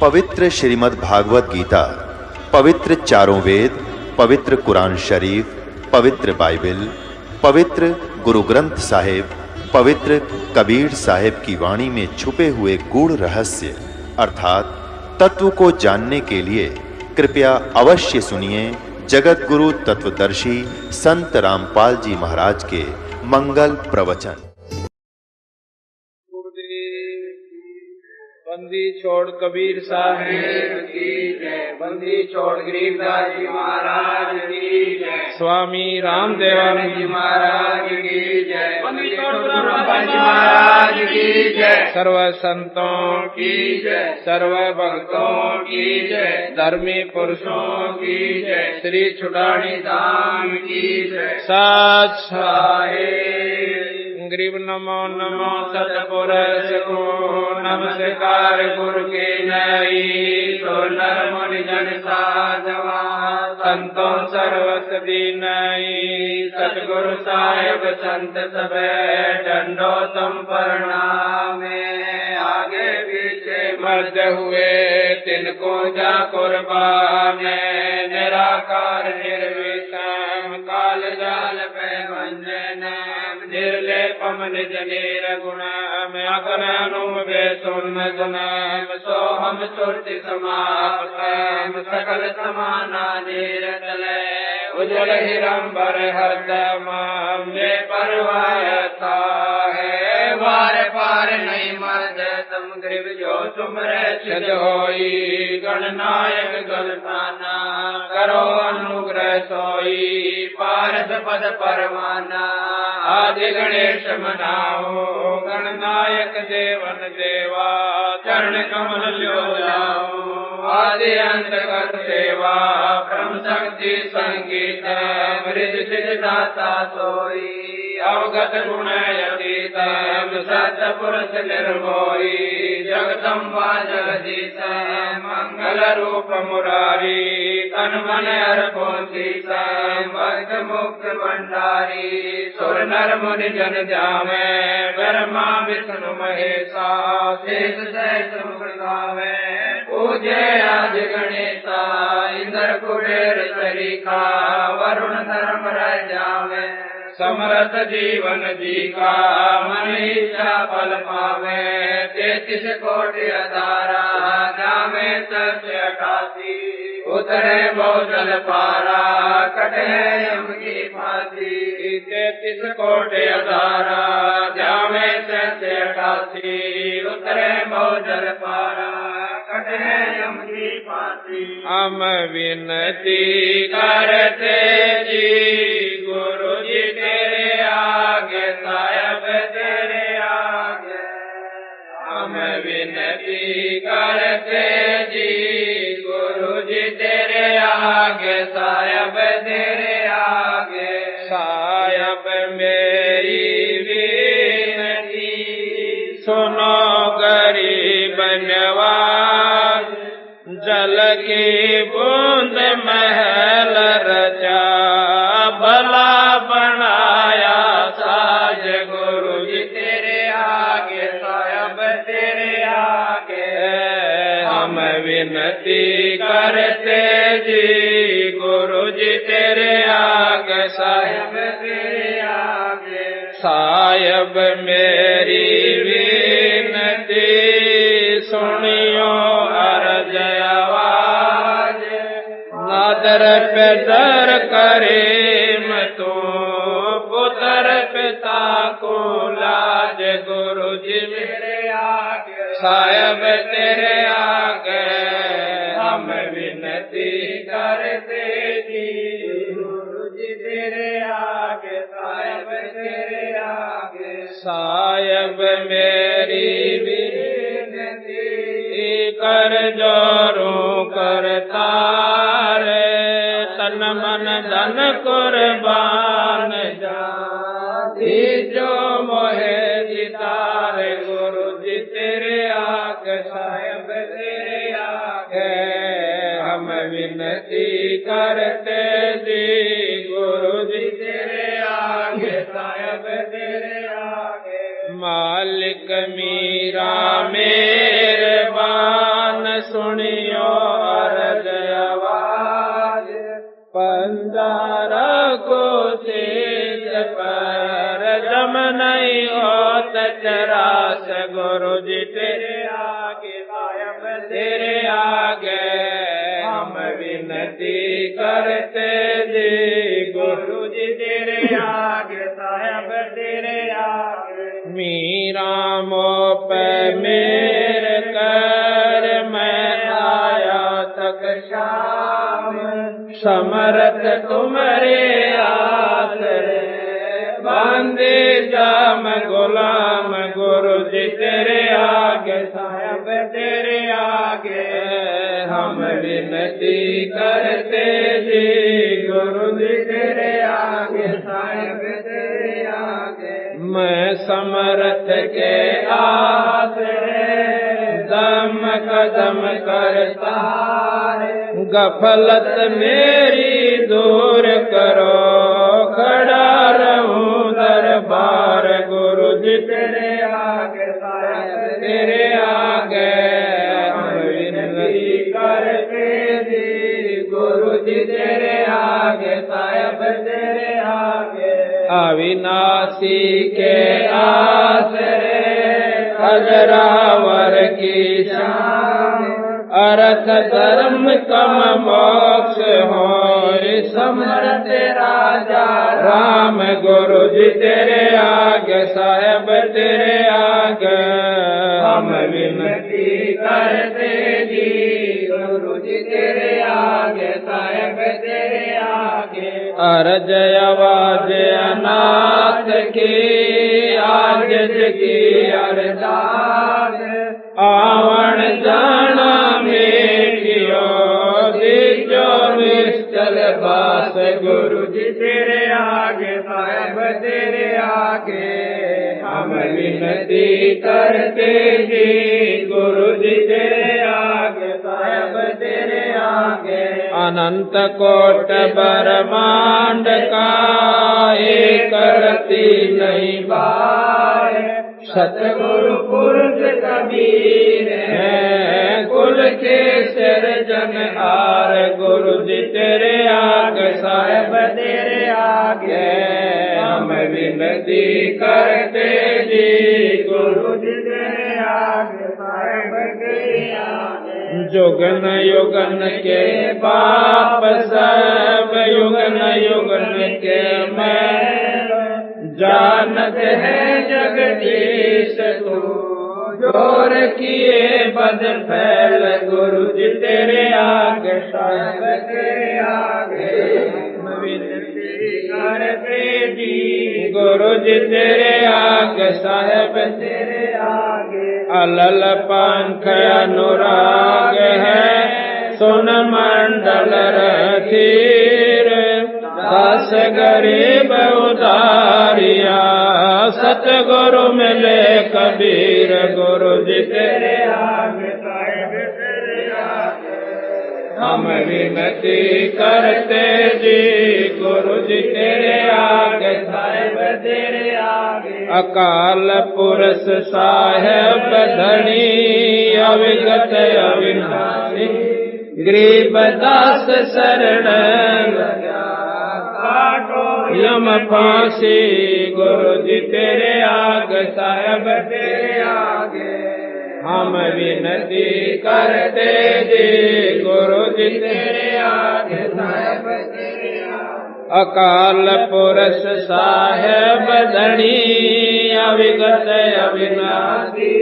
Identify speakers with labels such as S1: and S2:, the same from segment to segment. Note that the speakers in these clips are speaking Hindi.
S1: पवित्र श्रीमद् भागवत गीता, पवित्र चारों वेद, पवित्र कुरान शरीफ, पवित्र बाइबल, पवित्र गुरु ग्रंथ साहिब, पवित्र कबीर साहिब की वाणी में छुपे हुए गूढ़ रहस्य अर्थात तत्व को जानने के लिए कृपया अवश्य सुनिए जगत गुरु तत्वदर्शी संत रामपाल जी महाराज के मंगल प्रवचन।
S2: बंदी छोड़ कबीर साहेब की जय, बंदी छोड़ गरीबदास जी महाराज की जय, स्वामी रामदेवानंद जी महाराज की जय, बंदी छोड़ रामपाल जी महाराज की जय, सर्व संतों की जय, सर्व भक्तों की जय, धर्मी पुरुषों की जय, श्री छुड़ानी धाम की जय। सत साहेब गरीब नमो नमो सतपुरुष को नमस्कार गुरु के नई तो नर मुनि जन साधवा संतों सर्वस दीनई सतगुरु साहिब संत सब डंडो तुम प्रणामे आगे पीछे मध्य हुए तिनको जा कुर्बान निराकार निर्विषम काल जाल पे मंजन निर्लेपम निज नीर गुणम अगननुम बेसुन गुणम सोहम सुरति समापतम सकल समाना नीरतले उज्जवल हिरंबर हरदम में परवायता है वार पार नहीं मर्द तम ग्रीव जो तुमरे छद होई गणनायक गणताना करो अनुग्रह सोई पारस पद परवाना आदि गणेश मनाओ गणनायक देवन देवा चरण कमल लो जाओ आदि अंत कर सेवा ब्रह्म शक्ति संगीत मृद सिद्ध दाता सोई अवगत गुण यतीत सत्य पुरुष निर्मोही जगदम्बा जगदीश मंगल रूप मुरारी तन मन अर्पोषी भक्त मुक्त भंडारी सुर नर मुनि जन जामे ब्रह्मा विष्णु महेशा शेष सहस्र मुख गावे पूजे आज गणेशा इंद्र कुबेर सरीखा वरुण धर्म रह जावे समरथ जीवन जी का मन इच्छा फल पावे 33 कोटि अधारा जामे 88 उतरे बहुजल पारा कटे यम की फांसी 33 कोटि अधारा जामे 88 उतरे बहुजल पारा कटे यम की फांसी। हम विनती करते जी गुरु जी तेरे आगे साहब तेरे आगे हम विनती करते जी गुरु जी तेरे आगे साहब तेरे आगे साहब मेरी विनती सुनो गरीब नवाज जल की बूंद महल रचा भला बनाया साज गुरु जी तेरे आगे साहब तेरे आगे हम विनती करते जी गुरु जी तेरे आगे साहब तेरे आगे साहब मेरी विनती सुनियो अर्ज आवाज नादर पे दर करे तो पुत्र पिता को लाज गुरु जी मेरे आगे साहब तेरे आगे हम विनती करते जी गुरु जी तेरे आगे साहब तेरे आगे साहब मेरी विनती कर जोरों करता तन मन धन कुर्बान जाती जो मोहे जितार गुरु जी तेरे आगे साहब तेरे आगे हम विनती करते जी गुरु जी तेरे आगे साहब तेरे आगे मालिक मीरा मेरे बान सुन करते जी गुरु जी तेरे आगे साहेब तेरे आगे मीरा मो पे मेरे कर मैं आया तक शाम समरथ तुम्हारे आसरे बांधे जाम गुलाम गुरु जी तेरे आगे साहेब तेरे आगे हम विनती करते जी गुरु जी तेरे आगे साहेब तेरे आगे मैं समर्थ के आसरे दम कदम करता गफलत मेरी दूर करो खड़ा रहूं दरबार गुरु जी तेरे आगे साहेब तेरे आगे हम विनती करते जी गुरु जी तेरे आगे साहेब तेरे आगे अविनाशी के आसरे अजरावर की शान अर्थ धर्म कम मोक्ष हो समर्थ राजा राम गुरु जी तेरे आगे साहेब तेरे आगे हम विनती करते जी गुरु जी तेरे आगे साहेब तेरे आगे अर्ज आवाज अनाथ की आज की अरदास आवण जाना मेटियो दीजो निश्चल बास गुरु जी तेरे आगे साहेब तेरे आगे हम विनती करते जी गुरु जी तेरे आगे साहेब तेरे आगे अनंत कोट ब्रह्मांड का एक रति नहीं बार सतगुरु पुरुष कबीर है कुल के सिरजन आर गुरु जी तेरे आगे साहेब तेरे आगे हम विनती करते जी गुरु जी तेरे आगे साहेब तेरे आगे जुगन युगन के पाप सब युगन युगन के मैं जानत है जगदीश तू जोर किए बद फैल गुरु जी तेरे आगे साहेब तेरे आगे विनती करते जी गुरु जी तेरे आगे साहेब तेरे आगे अलल पंख अनुराग है सुन मंडल रथीर दास गरीब उदारिया सतगुरु मिले कबीर गुरु जी तेरे आगे साहेब तेरे आगे हम विनती करते जी गुरु जी तेरे आगे साहेब तेरे आगे अकाल पुरुष साहेब धनी अविगत अविनाशी गरीब दास शरण यम फांसी गुरु जी तेरे आगे साहेब तेरे आगे हम विनती करते जी गुरु जी तेरे आगे साहेब तेरे आगे अकाल पुरुष साहेब धनी अविगत अविनाशी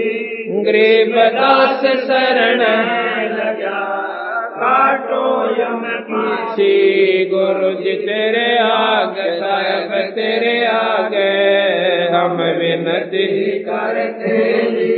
S2: गरीब दास शरण काटो यम फांसी गुरु जी तेरे आगे साहेब तेरे आगे हम विनती करते जी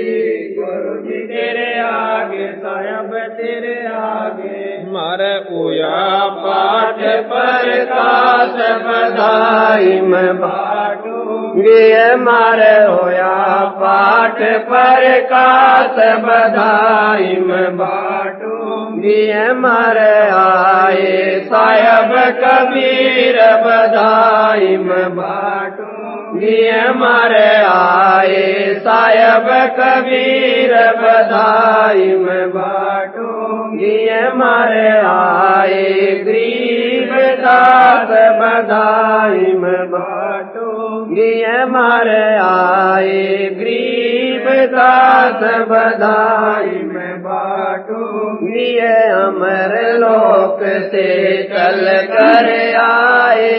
S2: गुरु जी तेरे आगे साहेब तेरे आगे मर उया पाठ पर कास बधाई में बाटूंगी मारे होया पाठ पर कास बधाई में बाटूंगी मारे आए साहेब कबीर बधाई में बाटूंगी मारे आए साहेब कबीर बधाई में बाटूंगी मारे आए गरीब दास बधाई में बाटूंगी मारे आए गरीब दास बधाई में बाटूंगी ये अमर लोक से चल कर आए,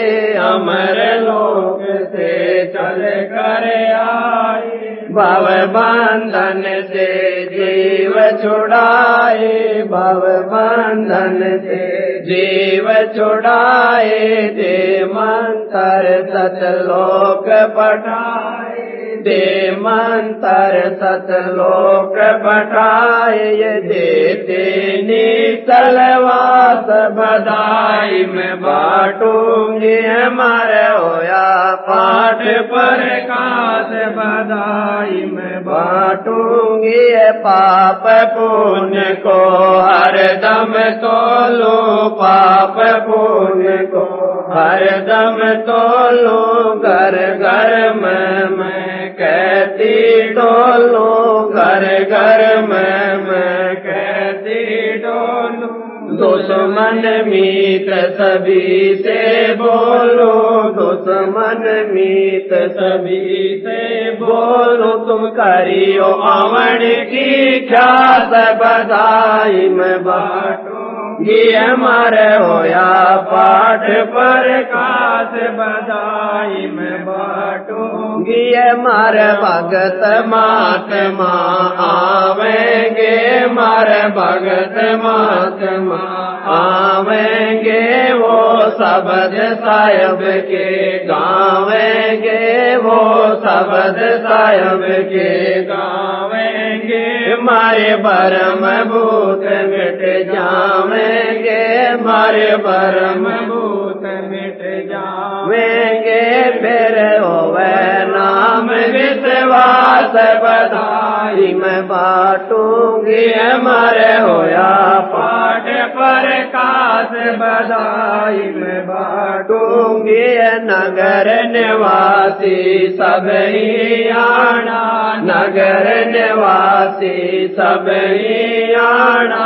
S2: अमर लोक से चल कर आए, भव बंधन से जीव छुड़ाए, भव बंधन से जीव छुड़ाए, दे मंत्र सतलोक पठाए, दे मंत्र सतलोक पठाए, देते नितलवास बधाई मैं बांटूंगी, हमारे होया पाठ पर कास बधाई मैं बांटूंगी, पाप पुण्य को हर दम तोलो, पाप पुण्य को हर दम तोलो, घर घर में मैं कहती डोलो, घर घर में मैं कहती डोलो, दुश्मन मीत सभी से बोलो, दुश्मन मीत सभी से बोलो, तुम करियो अमर की ख्यात बधाई मैं बांटूं, ये हमारे होया पाठ पर कास बधाई मैं बांटूंगी, हमारे भगत महात्मा आवेंगे, मारे भगत महात्मा आवेंगे, वो शब्द साहिब के गावेंगे, वो शब्द साहिब के गावेंगे, मारे भरम भूत मिट जावेंगे, मारे भरम भूत मिट जावेंगे, फिर होवे नाम विश्वास बधाई मैं बांटूंगी, हमारे होया पाठ पर कास बधाई मैं बांटूंगी, नगर निवासी सब ही आना, नगर निवासी सब ही आना,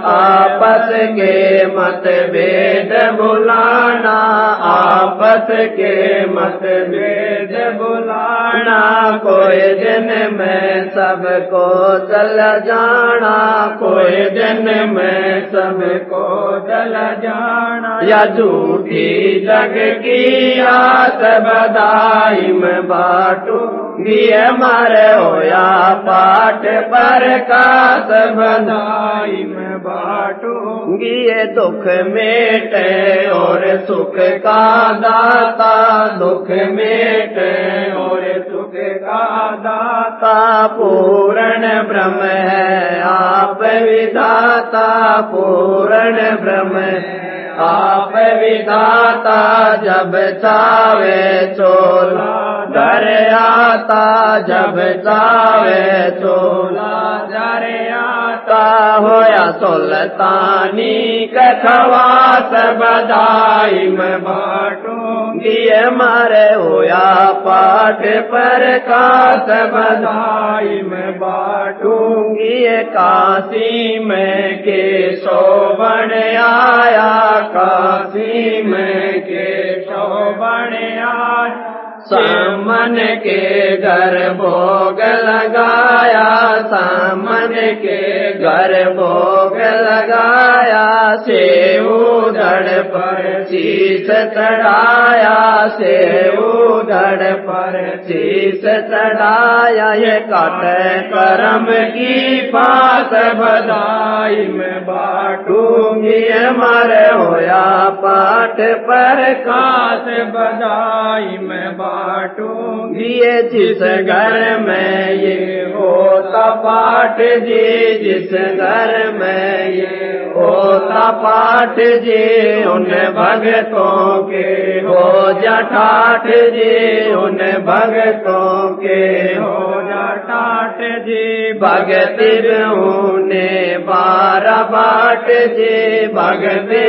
S2: आपस के मतभेद भुलाना, आपस के मतभेद भुलाना, कोई दिन में सबको चल जाना, कोई दिन में सबको चल जाना, या झूठी जग की आस बधाई मैं बांटूंगी, हमारे होया पाठ पर कास बधाई मैं बांटूंगी, ये दुख मेटे और सुख का दाता, दुख मेटे और सुख का दाता, पूर्ण ब्रह्म है आप विधाता, पूर्ण ब्रह्म है आप विधाता, जब चावे चोला धर आता, जब चावे चोला धर आता, होया सुल्तानी कखवास बधाई मैं बांटूंगी, हमारे होया पाठ पर कास बधाई मैं बांटूंगी, काशी में केशोवन आया, काशी में केशोवन आया, सामन के घर भोग लगाया, सामन के घर भोग लगाया, सेऊ धड़ पर शीश चढ़ाया, सेऊ धड़ पर शीश चढ़ाया, ये काटे करम की पास बधाई मैं बांटूंगी, हमारे होया पाठ पर कास बधाई मैं बांटूंगी, ये जिस घर में ये होता पाठ जी, जिस घर में ये होता पाठ जी, उन भगतों के हो जा ठाठ जी, उन भगतों के हो जा ठाठ जी, भगति ने 12 बाट जी, भगति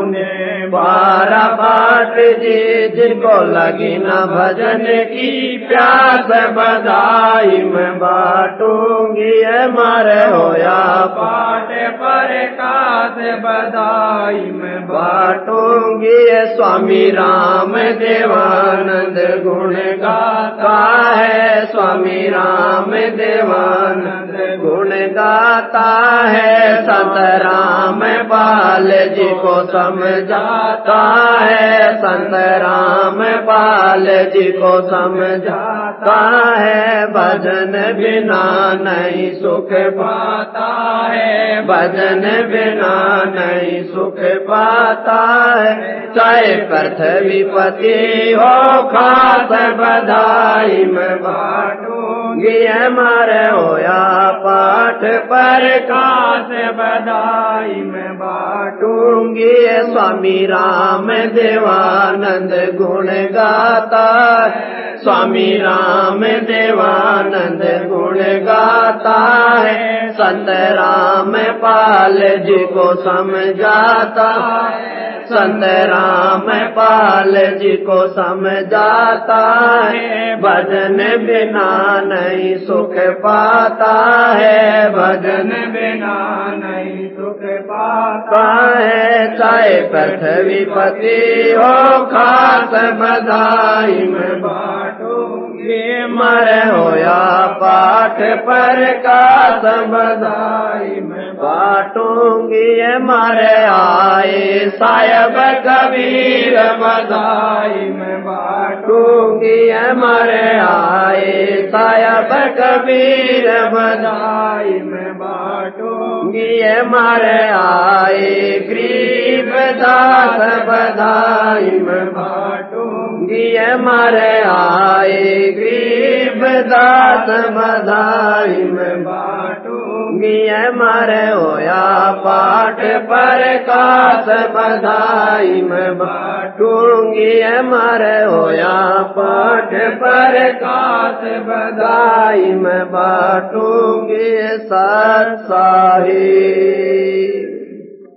S2: ने 12 बाट जी, जिनको लगी न भजन की प्यास बधाई मैं बांटूंगी, हमारे होया पाठ पर कास बधाई मैं बांटूंगी, स्वामी राम देवानंद गुण गाता है, स्वामी राम देवानंद गुण गाता है, संत रामपाल जी को समझाता है, संत रामपाल जी को समझाता है, भजन बिना नहीं सुख पाता है, भजन बिना नहीं सुख पाता है। चाहे पृथ्वीपति हो खास बधाई में बाटूंगी, हमारे होया पाठ पर खास बधाई में बाटूंगी। स्वामी राम देवानंद गुण गाता है, स्वामी राम देवानंद गुण गाता है, संत रामपाल जी को समझाता है, संत रामपाल जी को समझाता है, भजन बिना नहीं सुख पाता है, भजन बिना नहीं सुख पाता है। चाहे पृथ्वीपति हो खास बधाई में बाटूंगी, मरे होया पाठ पर खास बधाई में बाटूंगी। मारे आए साहेब कबीर बधाई में बाटूंगी, मारे आए साहेब कबीर बधाई में बाटूंगी, मारे आए गरीब दास बधाई में बाटूंगी, मारे आए गरीब दास बधाई में बाटूंगी, मारे होया पाठ पर खास बधाई में बाटूंगी, मारे होया पाठ पर खास बधाई में बाटूंगी। सत साहिब।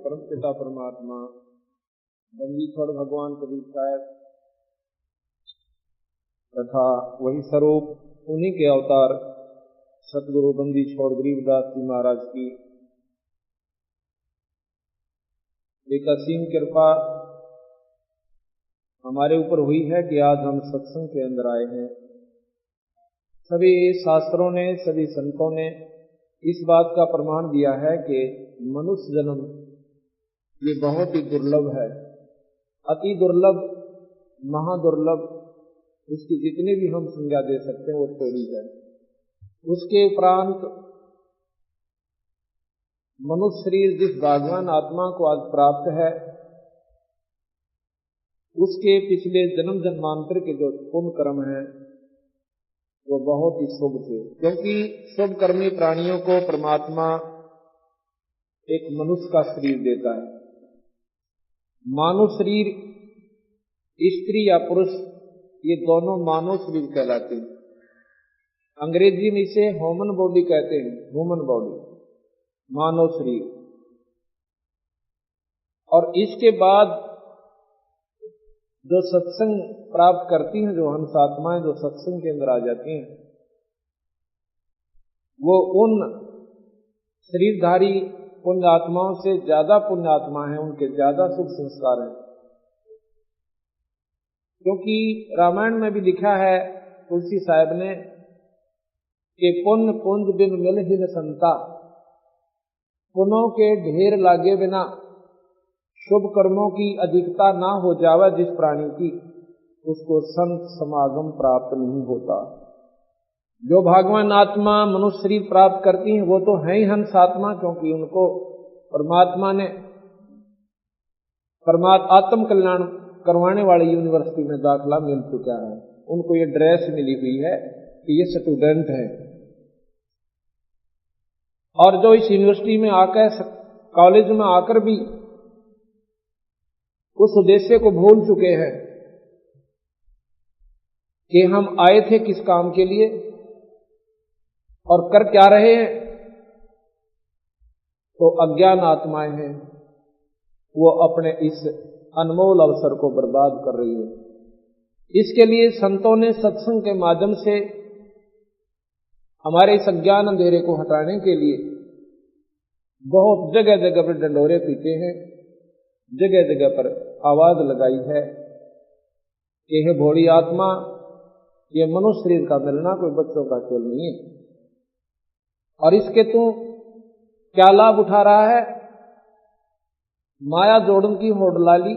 S3: परम पिता परमात्मा बंदीश्वर भगवान कबीर साहब तथा वही स्वरूप उन्हीं के अवतार सतगुरु बंदीश्वर गरीबदास जी महाराज की एक असीम कृपा हमारे ऊपर हुई है कि आज हम सत्संग के अंदर आए हैं। सभी शास्त्रों ने, सभी संतों ने इस बात का प्रमाण दिया है कि मनुष्य जन्म ये बहुत ही दुर्लभ है, अति दुर्लभ, महादुर्लभ। इसकी जितनी भी हम संज्ञा दे सकते हैं वो थोड़ी है। उसके उपरांत मनुष्य शरीर जिस भगवान आत्मा को आज प्राप्त है, उसके पिछले जन्म जन्मांतर के जो पुण्य कर्म हैं वो बहुत ही शुभ थे, क्योंकि शुभ कर्मी प्राणियों को परमात्मा एक मनुष्य का शरीर देता है। मानव शरीर, स्त्री या पुरुष, ये दोनों मानव शरीर कहलाते हैं। अंग्रेजी में इसे ह्यूमन बॉडी कहते हैं, ह्यूमन बॉडी, मानव शरीर। और इसके बाद जो सत्संग प्राप्त करती हैं, जो हंस आत्माएं जो सत्संग के अंदर आ जाती हैं, वो उन शरीरधारी पुण्य आत्माओं से ज्यादा पुण्य आत्मा है, उनके ज्यादा शुभ संस्कार हैं। क्योंकि रामायण में भी लिखा है तुलसी साहब ने कि पुण्य पुंज बिन मिल ही न संता, पुण्यों के ढेर लागे बिना शुभ कर्मों की अधिकता ना हो जावे जिस प्राणी की, उसको संत समागम प्राप्त नहीं होता। जो भगवान आत्मा मनुष्य शरीर प्राप्त करती हैं वो तो है ही हंस आत्मा, क्योंकि उनको परमात्मा ने आत्म कल्याण करवाने वाली यूनिवर्सिटी में दाखला मिल चुका है। उनको ये ड्रेस मिली हुई है कि ये स्टूडेंट है। और जो इस यूनिवर्सिटी में आकर, कॉलेज में आकर भी उस उद्देश्य को भूल चुके हैं कि हम आए थे किस काम के लिए और कर क्या रहे हैं, तो अज्ञान आत्माएं हैं, वो अपने इस अनमोल अवसर को बर्बाद कर रही है। इसके लिए संतों ने सत्संग के माध्यम से हमारे इस अज्ञान अंधेरे को हटाने के लिए बहुत जगह जगह पर डंडोरे पीटे हैं, जगह जगह पर आवाज लगाई है कि हे भोली आत्मा, ये मनुष्य शरीर का मिलना कोई बच्चों का खेल नहीं है, और इसके तू क्या लाभ उठा रहा है? माया जोड़न की होड़ लाली,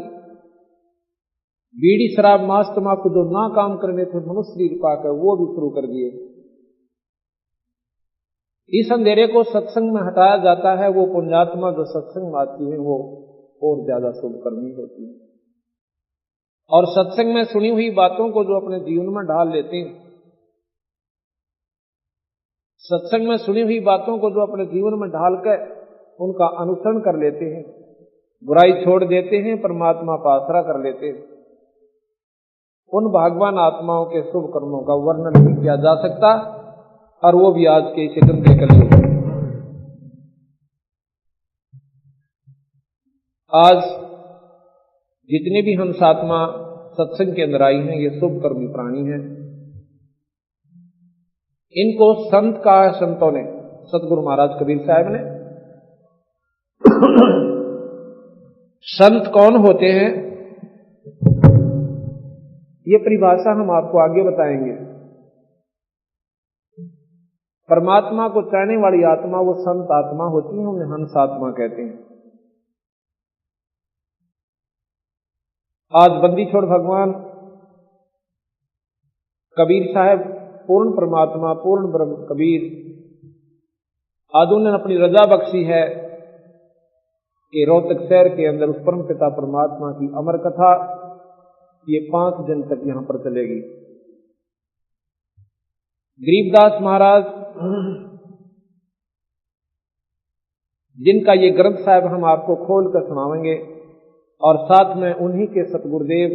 S3: बीड़ी शराब मांस तमाकू जो ना काम करने थे मनुष्य शरीर पाकर वो भी शुरू कर दिए। इस अंधेरे को सत्संग में हटाया जाता है। वो पुण्यात्मा जो सत्संग में आती है वो और ज्यादा शुभ कर्मी होती है। और सत्संग में सुनी हुई बातों को जो अपने जीवन में ढाल लेते हैं, सत्संग में सुनी हुई बातों को जो अपने जीवन में ढालकर उनका अनुसरण कर लेते हैं, बुराई छोड़ देते हैं, परमात्मा का आसरा कर लेते हैं, उन भागवान आत्माओं के शुभ कर्मों का वर्णन नहीं किया जा सकता। और वो भी आज के इस गंदे कलयुग में। आज जितने भी हंसात्मा सत्संग के अंदर आई हैं ये शुभ कर्मी प्राणी हैं। इनको संत कहा है संतों ने, सतगुरु महाराज कबीर साहब ने। संत कौन होते हैं ये परिभाषा हम आपको आगे बताएंगे। परमात्मा को चाहने वाली आत्मा वो संत आत्मा होती है, उन्हें हंस आत्मा कहते हैं। आज बंदी छोड़ भगवान कबीर साहब पूर्ण परमात्मा पूर्ण ब्रह्म कबीर आज उन्होंने अपनी रजा बख्शी है कि रोहतक शहर के अंदर उस परम पिता परमात्मा की अमर कथा ये 5 दिन तक यहां पर चलेगी। गरीबदास महाराज जिनका ये ग्रंथ साहब हम आपको खोल कर सुनाएंगे और साथ में उन्हीं के सतगुरुदेव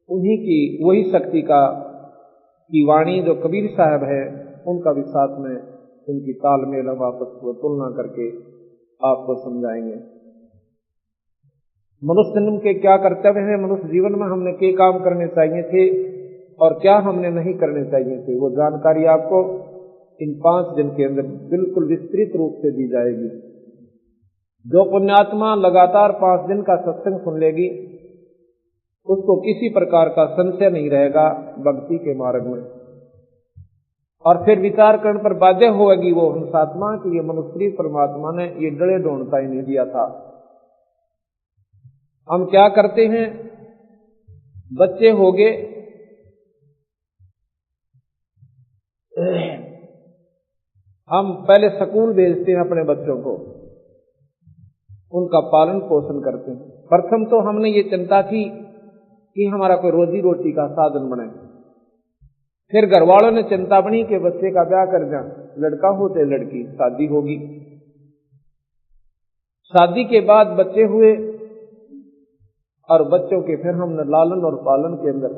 S3: उन्हीं की वही शक्ति की वाणी जो कबीर साहब है उनका भी साथ में उनकी तालमेल हम आपस को तुलना करके आपको समझाएंगे। मनुष्य जन्म के क्या कर्तव्य हैं, मनुष्य जीवन में हमने क्या काम करने चाहिए थे और क्या हमने नहीं करने चाहिए थे, वो जानकारी आपको इन 5 दिन के अंदर बिल्कुल विस्तृत रूप से दी जाएगी। जो पुण्यात्मा लगातार 5 दिन का सत्संग सुन लेगी उसको किसी प्रकार का संशय नहीं रहेगा भक्ति के मार्ग में, और फिर विचार करने पर बाध्य होगी वो हंसात्मा कि ये मनुष्य परमात्मा ने ये डड़े ढूंढता ही नहीं दिया था। हम क्या करते हैं, बच्चे हो गए हम पहले स्कूल भेजते हैं अपने बच्चों को, उनका पालन पोषण करते हैं। प्रथम तो हमने ये चिंता की कि हमारा कोई रोजी रोटी का साधन बने। फिर घर वालों ने चिंता बनी कि बच्चे का ब्याह कर दें, लड़का हो तो लड़की, शादी होगी। शादी के बाद बच्चे हुए और बच्चों के फिर हमने लालन और पालन के अंदर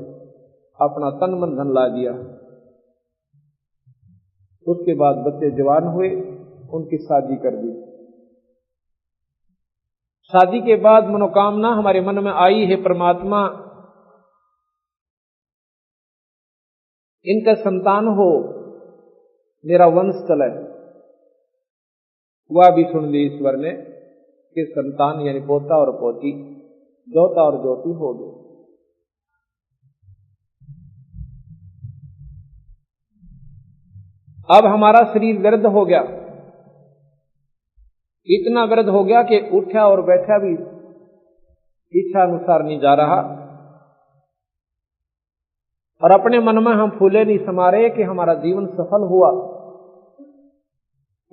S3: अपना तन मन धन ला दिया। उसके बाद बच्चे जवान हुए, उनकी शादी कर दी। शादी के बाद मनोकामना हमारे मन में आई है, परमात्मा इनका संतान हो, मेरा वंश चले। वह भी सुन ली ईश्वर ने कि संतान यानी पोता और पोती, जोता और ज्योति हो गए। अब हमारा शरीर वृद्ध हो गया, इतना वृद्ध हो गया कि उठा और बैठा भी इच्छा अनुसार नहीं जा रहा, और अपने मन में हम फूले नहीं समा रहे कि हमारा जीवन सफल हुआ,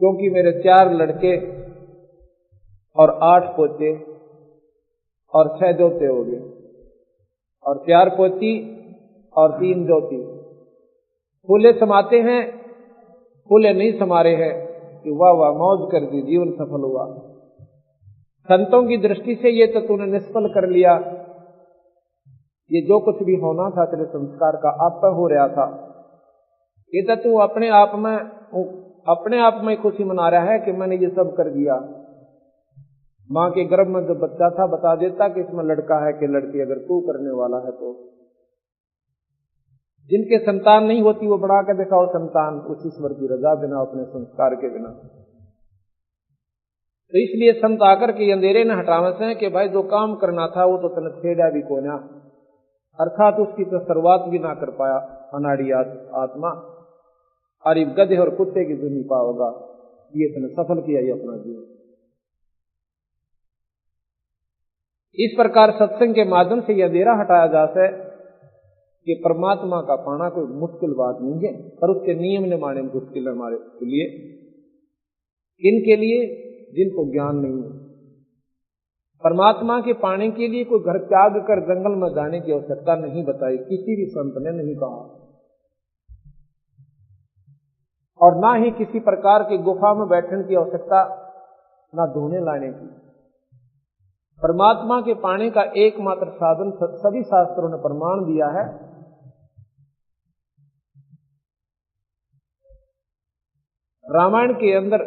S3: क्योंकि मेरे 4 लड़के और 8 पोते और 6 जोते हो गए, और 4 पोती और 3 जोती। फूले समाते हैं, फूले नहीं समा रहे हैं कि वाह वाह मौज कर दी, जीवन सफल हुआ। संतों की दृष्टि से ये तो तूने निष्फल कर लिया, ये जो कुछ भी होना था तेरे संस्कार का आप पर हो रहा था, ये तो तू अपने आप में खुशी मना रहा है कि मैंने ये सब कर दिया। मां के गर्भ में जब बच्चा था बता देता कि इसमें लड़का है कि लड़की, अगर तू करने वाला है तो। जिनके संतान नहीं होती वो बना के दिखाओ संतान, उस ईश्वर की रजा बिना, अपने संस्कार के बिना। तो इसलिए संत आकर के अंधेरे ने हटावे से कि भाई जो काम करना था वो तो तने छेड़ा भी कोना, अर्थात उसकी तो शुरुआत भी ना कर पाया अनाड़ी आत्मा, और गधे और कुत्ते की जुनी पाओगा। ये इतने सफल किया ये अपना जीवन। इस प्रकार सत्संग के माध्यम से यह अंधेरा हटाया जा सके कि परमात्मा का पाना कोई मुश्किल बात नहीं है, पर उसके नियम ने माने मुश्किल है हमारे लिए, इनके लिए जिनको ज्ञान नहीं है। परमात्मा के पाने के लिए कोई घर त्याग कर जंगल में जाने की आवश्यकता नहीं बताई, किसी भी संत ने नहीं कहा, और ना ही किसी प्रकार की गुफा में बैठने की आवश्यकता, ना धोने लाने की। परमात्मा के पाने का एकमात्र साधन सभी शास्त्रों ने प्रमाण दिया है, रामायण के अंदर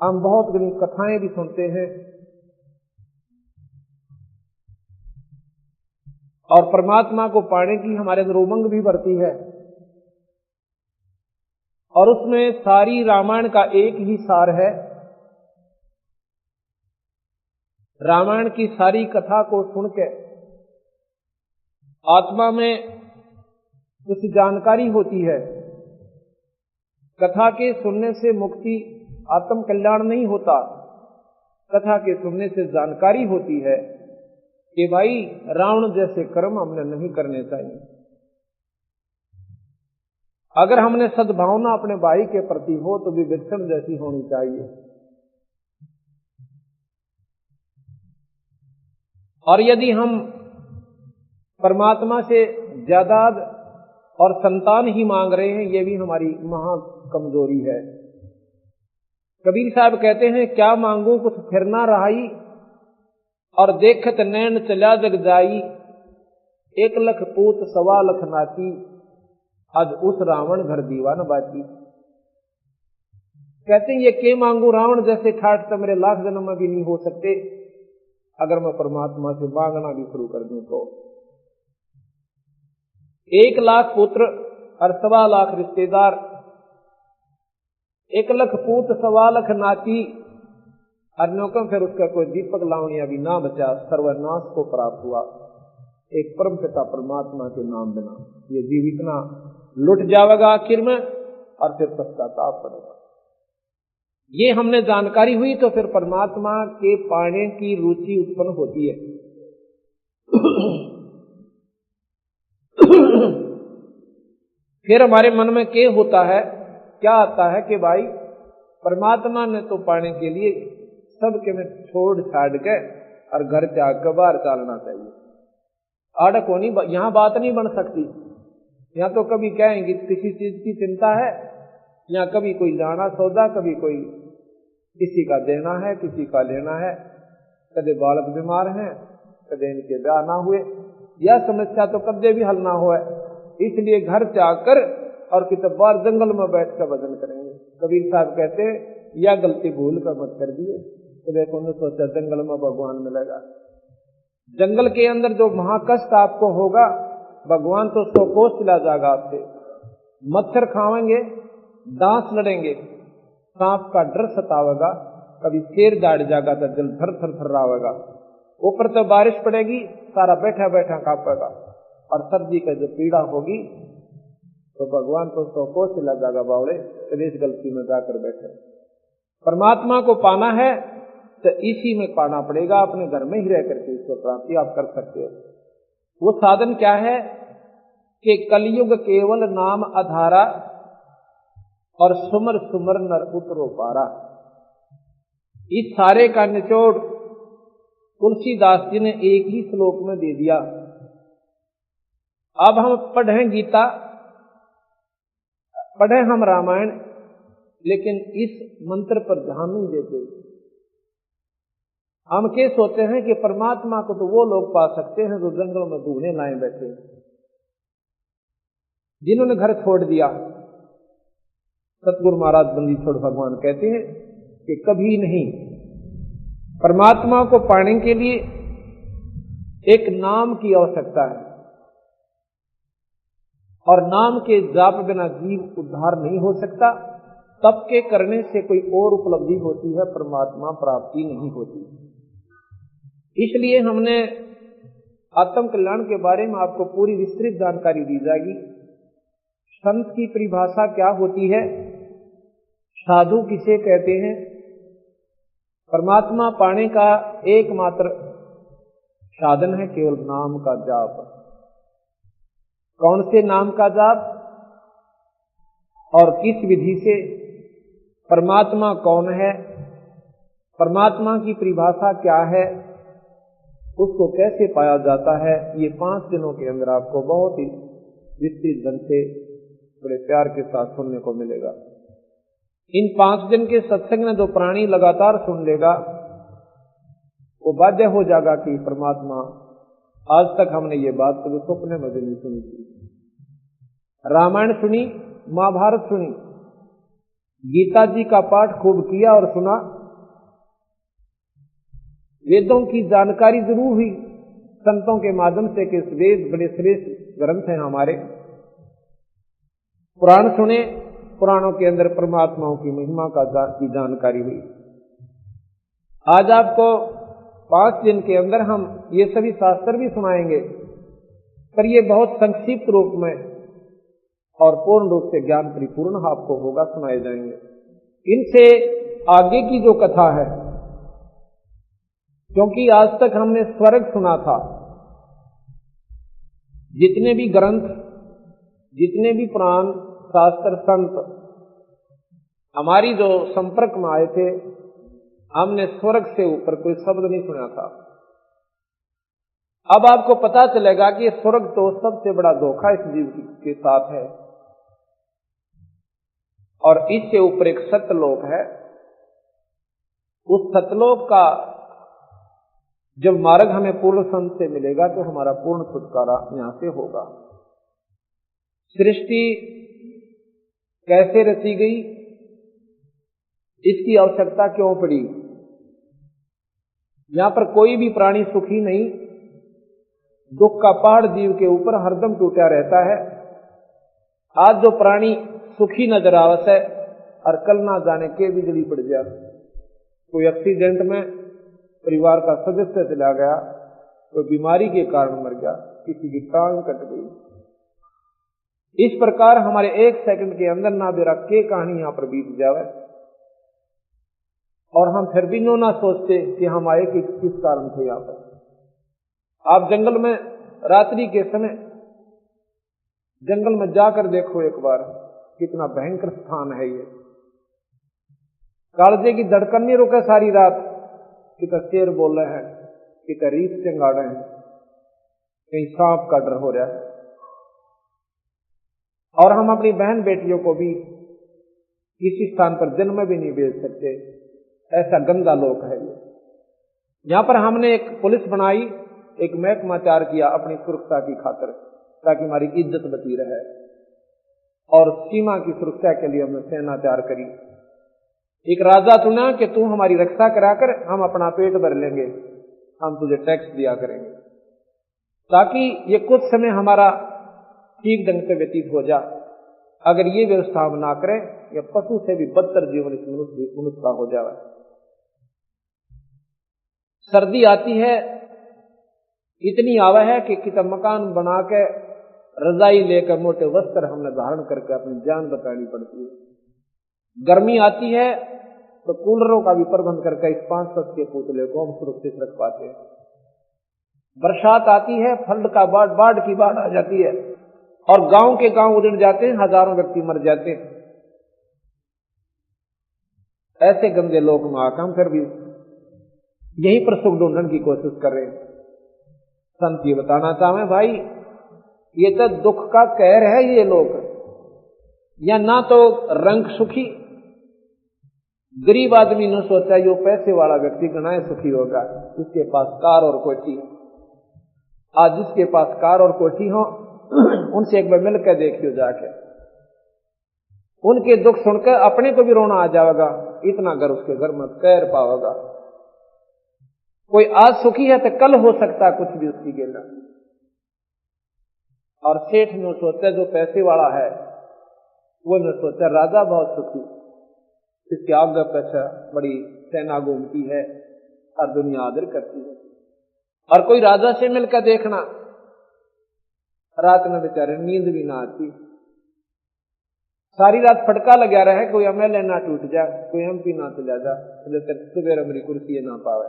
S3: हम बहुत बड़ी कथाएं भी सुनते हैं, और परमात्मा को पाने की हमारे अंदर उमंग भी बढ़ती है, और उसमें सारी रामायण का एक ही सार है। रामायण की सारी कथा को सुनकर आत्मा में कुछ जानकारी होती है। कथा के सुनने से मुक्ति आत्म कल्याण नहीं होता, कथा के सुनने से जानकारी होती है कि भाई रावण जैसे कर्म हमने नहीं करने चाहिए। अगर हमने सद्भावना अपने भाई के प्रति हो तो विभीषण जैसी होनी चाहिए। और यदि हम परमात्मा से जायदाद और संतान ही मांग रहे हैं, ये भी हमारी महा कमजोरी है। कबीर साहब कहते हैं, क्या मांगू कुछ फिर ना रहाई, और देखत नैन चला जग जाई, 1 लाख पूत 1.25 लाख नाती, आज उस रावण घर दीवान बाती। कहते हैं ये के मांगू, रावण जैसे ठाठ तो मेरे लाख जन्म में भी नहीं हो सकते, अगर मैं परमात्मा से मांगना भी शुरू कर दूं तो। 1 लाख पुत्र और 1.25 लाख रिश्तेदार, 1 लाख पूत 1.25 लाख नाती, अन्यों फिर उसका कोई दीपक लावणिया भी ना बचा, सर्वनाश को प्राप्त हुआ। एक परम पिता परमात्मा के नाम बिना ये जीव इतना लुट जाएगा आखिर में, और फिर पश्चाताप पड़ेगा। ये हमने जानकारी हुई तो फिर परमात्मा के पाने की रुचि उत्पन्न होती है। फिर हमारे मन में क्या होता है, क्या आता है कि भाई परमात्मा ने तो पाने के लिए सबके में छोड़ छाड़ के और घर त्याग कर बाहर चलना चाहिए। आड़क होनी, यहां बात नहीं बन सकती। यहां तो कभी कहेंगे किसी चीज की चिंता है, या कभी कोई जाना सौदा, कभी कोई किसी का देना है, किसी का लेना है, कदे बालक बीमार हैं, कदे इनके ब्याह ना हुए, यह समस्या तो कदे भी हल ना हो। इसलिए घर त्याग कर और कितने बार जंगल में बैठ कर भजन करेंगे। कबीर साहब कहते हैं यह गलती भूल कर मत कर दिए। तो देखो उन्होंने सोचा जंगल में भगवान मिलेगा, जंगल के अंदर जो महाकष्ट आपको होगा, भगवान तो 100 कोस चला जाएगा आपसे। मच्छर खावेंगे, दांत लड़ेंगे, सांप का डर सतावेगा, कभी शेर दाड़ जाएगा तो दिल थर थर थर्रावेगा, ऊपर तो बारिश पड़ेगी, सारा बैठा बैठा कांपेगा, और सर्दी का जो पीड़ा होगी तो भगवान तो 100 कोस चला जाएगा बावड़े, इस गलती में जाकर बैठे। परमात्मा को पाना है तो इसी में पाना पड़ेगा, अपने घर में ही रह करके इसको प्राप्ति आप कर सकते हो। वो साधन क्या है कि कलयुग केवल नाम आधारा, और सुमर सुमर नर उतरो पारा। इस सारे का निचोड़ तुलसीदास जी ने एक ही श्लोक में दे दिया। अब हम पढ़ें गीता, पढ़ें हम रामायण, लेकिन इस मंत्र पर ध्यान नहीं देते। हम क्या सोचते हैं कि परमात्मा को तो वो लोग पा सकते हैं जो जंगल में दूल्हे लाए बैठे, जिन्होंने घर छोड़ दिया। सतगुरु महाराज बंदी छोड़ भगवान कहते हैं कि कभी नहीं। परमात्मा को पाने के लिए एक नाम की आवश्यकता है, और नाम के जाप बिना जीव उद्धार नहीं हो सकता। तप के करने से कोई और उपलब्धि होती है, परमात्मा प्राप्ति नहीं होती। इसलिए हमने आत्म कल्याण के बारे में आपको पूरी विस्तृत जानकारी दी जाएगी। संत की परिभाषा क्या होती है, साधु किसे कहते हैं? परमात्मा पाने का एकमात्र साधन है केवल नाम का जाप। कौन से नाम का जाप और किस विधि से? परमात्मा कौन है, परमात्मा की परिभाषा क्या है, उसको कैसे पाया जाता है, ये 5 दिनों के अंदर आपको बहुत ही विस्तृत ढंग से बड़े प्यार के साथ सुनने को मिलेगा। इन 5 दिन के सत्संग में जो प्राणी लगातार सुन लेगा वो बाध्य हो जाएगा कि परमात्मा, आज तक हमने ये बात कभी सपने में भी नहीं सुनी थी। रामायण सुनी, महाभारत सुनी, गीता जी का पाठ खूब किया और सुना, वेदों की जानकारी जरूर हुई संतों के माध्यम से कि वेद बड़े श्रेष्ठ ग्रंथ हैं हमारे। पुराण सुने, पुराणों के अंदर परमात्माओं की महिमा की जानकारी हुई। आज आपको 5 दिन के अंदर हम ये सभी शास्त्र भी सुनाएंगे, पर ये बहुत संक्षिप्त रूप में और पूर्ण रूप से ज्ञान परिपूर्ण आपको होगा, सुनाए जाएंगे। इनसे आगे की जो कथा है, क्योंकि आज तक हमने स्वर्ग सुना था, जितने भी ग्रंथ, जितने भी पुराण शास्त्र संत हमारी जो संपर्क में आए थे, हमने स्वर्ग से ऊपर कोई शब्द नहीं सुना था। अब आपको पता चलेगा कि स्वर्ग तो सबसे बड़ा धोखा इस जीव के साथ है, और इससे ऊपर एक सत्यलोक है। उस सत्यलोक का जब मार्ग हमें पूर्ण संत से मिलेगा तो हमारा पूर्ण छुटकारा यहां से होगा। सृष्टि कैसे रची गई, इसकी आवश्यकता क्यों पड़ी? यहां पर कोई भी प्राणी सुखी नहीं, दुख का पहाड़ जीव के ऊपर हरदम टूटा रहता है। आज जो प्राणी सुखी नजर आवत है और कल ना जाने के बिजली पड़ गया, कोई एक्सीडेंट में परिवार का सदस्य चला गया, कोई बीमारी के कारण मर गया, किसी की टांग कट गई। इस प्रकार हमारे 1 सेकंड के अंदर ना बेरा के कहानी यहां पर बीत जावे, और हम फिर भी नो ना सोचते कि हम आए कि किस कारण थे यहां पर। आप जंगल में रात्रि के समय जंगल में जाकर देखो एक बार, कितना भयंकर स्थान है ये। कालजे की धड़कन नहीं रुके सारी रात, कितना शेर बोल रहे हैं, कितना रीछ चिंगाड़ रहे हैं, कहीं सांप का डर हो रहा है। और हम अपनी बहन बेटियों को भी किसी स्थान पर जन्म भी नहीं भेज सकते, ऐसा गंदा लोक है ये। यहां पर हमने एक पुलिस बनाई, एक महकमा तैयार किया अपनी सुरक्षा की खातिर, ताकि हमारी इज्जत बची रहे, और सीमा की सुरक्षा के लिए हमने सेना तैयार करी। एक राजा चुना कि तू हमारी रक्षा कराकर हम अपना पेट भर लेंगे, हम तुझे टैक्स दिया करेंगे, ताकि ये कुछ समय हमारा ठीक ढंग से व्यतीत हो जाए। अगर ये व्यवस्था हम ना करें, या पशु से भी बदतर जीवन इस मनुष्य का हो जाए। सर्दी आती है, इतनी आवा है कि कितना मकान बना के रजाई लेकर मोटे वस्त्र हमने धारण करके अपनी जान बचानी पड़ती है। गर्मी आती है तो कूलरों का भी प्रबंध करके इस 500 के पुतले को हम सुरक्षित रख पाते हैं। बरसात आती है, फ्लड का बाढ़ की बाढ़ आ जाती है, और गांव के गांव उजड़ जाते हैं, हजारों व्यक्ति मर जाते हैं। ऐसे गंदे लोग में आकर हम फिर भी यहीं पर सुख ढूंढने की कोशिश कर रहे हैं। संत ये बताना चाहे भाई, ये तो दुख का कहर है ये लोग, या ना तो रंग सुखी। गरीब आदमी ने सोचा यो पैसे वाला व्यक्ति गणाए सुखी होगा, जिसके पास कार और कोठी। आज जिसके पास कार और कोठी हो, उनसे एक बार मिलकर देखियो जाके, उनके दुख सुनकर अपने को भी रोना आ जाएगा, इतना घर उसके घर में कैर पाओगा। कोई आज सुखी है तो कल हो सकता है कुछ भी उसकी गिरना। और सेठ ने सोचा जो पैसे वाला है, वो ने सोचा राजा बहुत सुखी, इसके आगे पैसा बड़ी सेना घूमती है और दुनिया आदर करती है। और कोई राजा से मिलकर देखना, रात में बेचारे नींद भी ना आती, सारी रात फटका लगा रहे, कोई एमएलए ना टूट जा, कोई एमपी ना चला जा, सुबह मेरी कुर्सी ना पावे।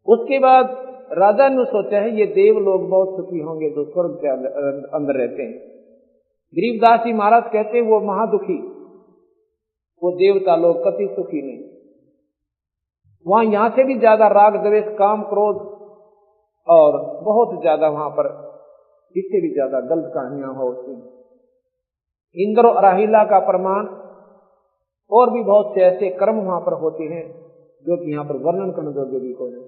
S3: उसके बाद राजा ने सोचा है ये देव लोग बहुत सुखी होंगे जो स्वर्ग के अंदर रहते हैं। गरीबदास जी महाराज कहते हैं वो महादुखी, वो देवता लोग कति सुखी नहीं। वहां यहां से भी ज्यादा राग द्वेष काम क्रोध और बहुत ज्यादा वहां पर इससे भी ज्यादा गलत कहानियां होती हैं। इंद्र और राहिला का प्रमाण और भी बहुत से ऐसे कर्म वहां पर होते हैं जो कि यहां पर वर्णन करने योग्य भी कोई नहीं।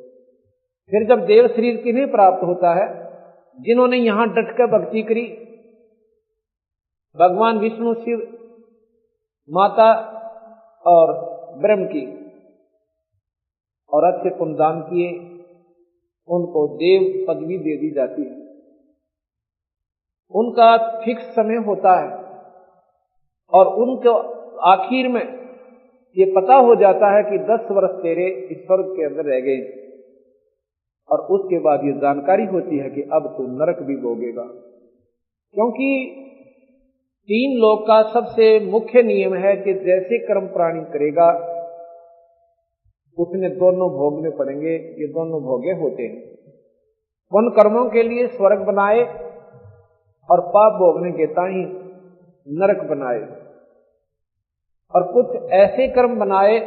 S3: फिर जब देव शरीर किन्हें प्राप्त होता है? जिन्होंने यहां डटकर भक्ति करी, भगवान विष्णु, शिव, माता और ब्रह्म की, और अच्छे पुण्यदान किए, उनको देव पदवी दे दी जाती है। उनका फिक्स समय होता है और उनको आखिर में ये पता हो जाता है कि 10 वर्ष तेरे इस स्वर्ग के अंदर रह गए, और उसके बाद ये जानकारी होती है कि अब तू नरक भी भोगेगा। क्योंकि 3 लोक का सबसे मुख्य नियम है कि जैसे कर्म प्राणी करेगा उसने दोनों भोगने पड़ेंगे। ये दोनों भोगे होते हैं। उन कर्मों के लिए स्वर्ग बनाए और पाप भोगने के ताई नरक बनाए, और कुछ ऐसे कर्म बनाए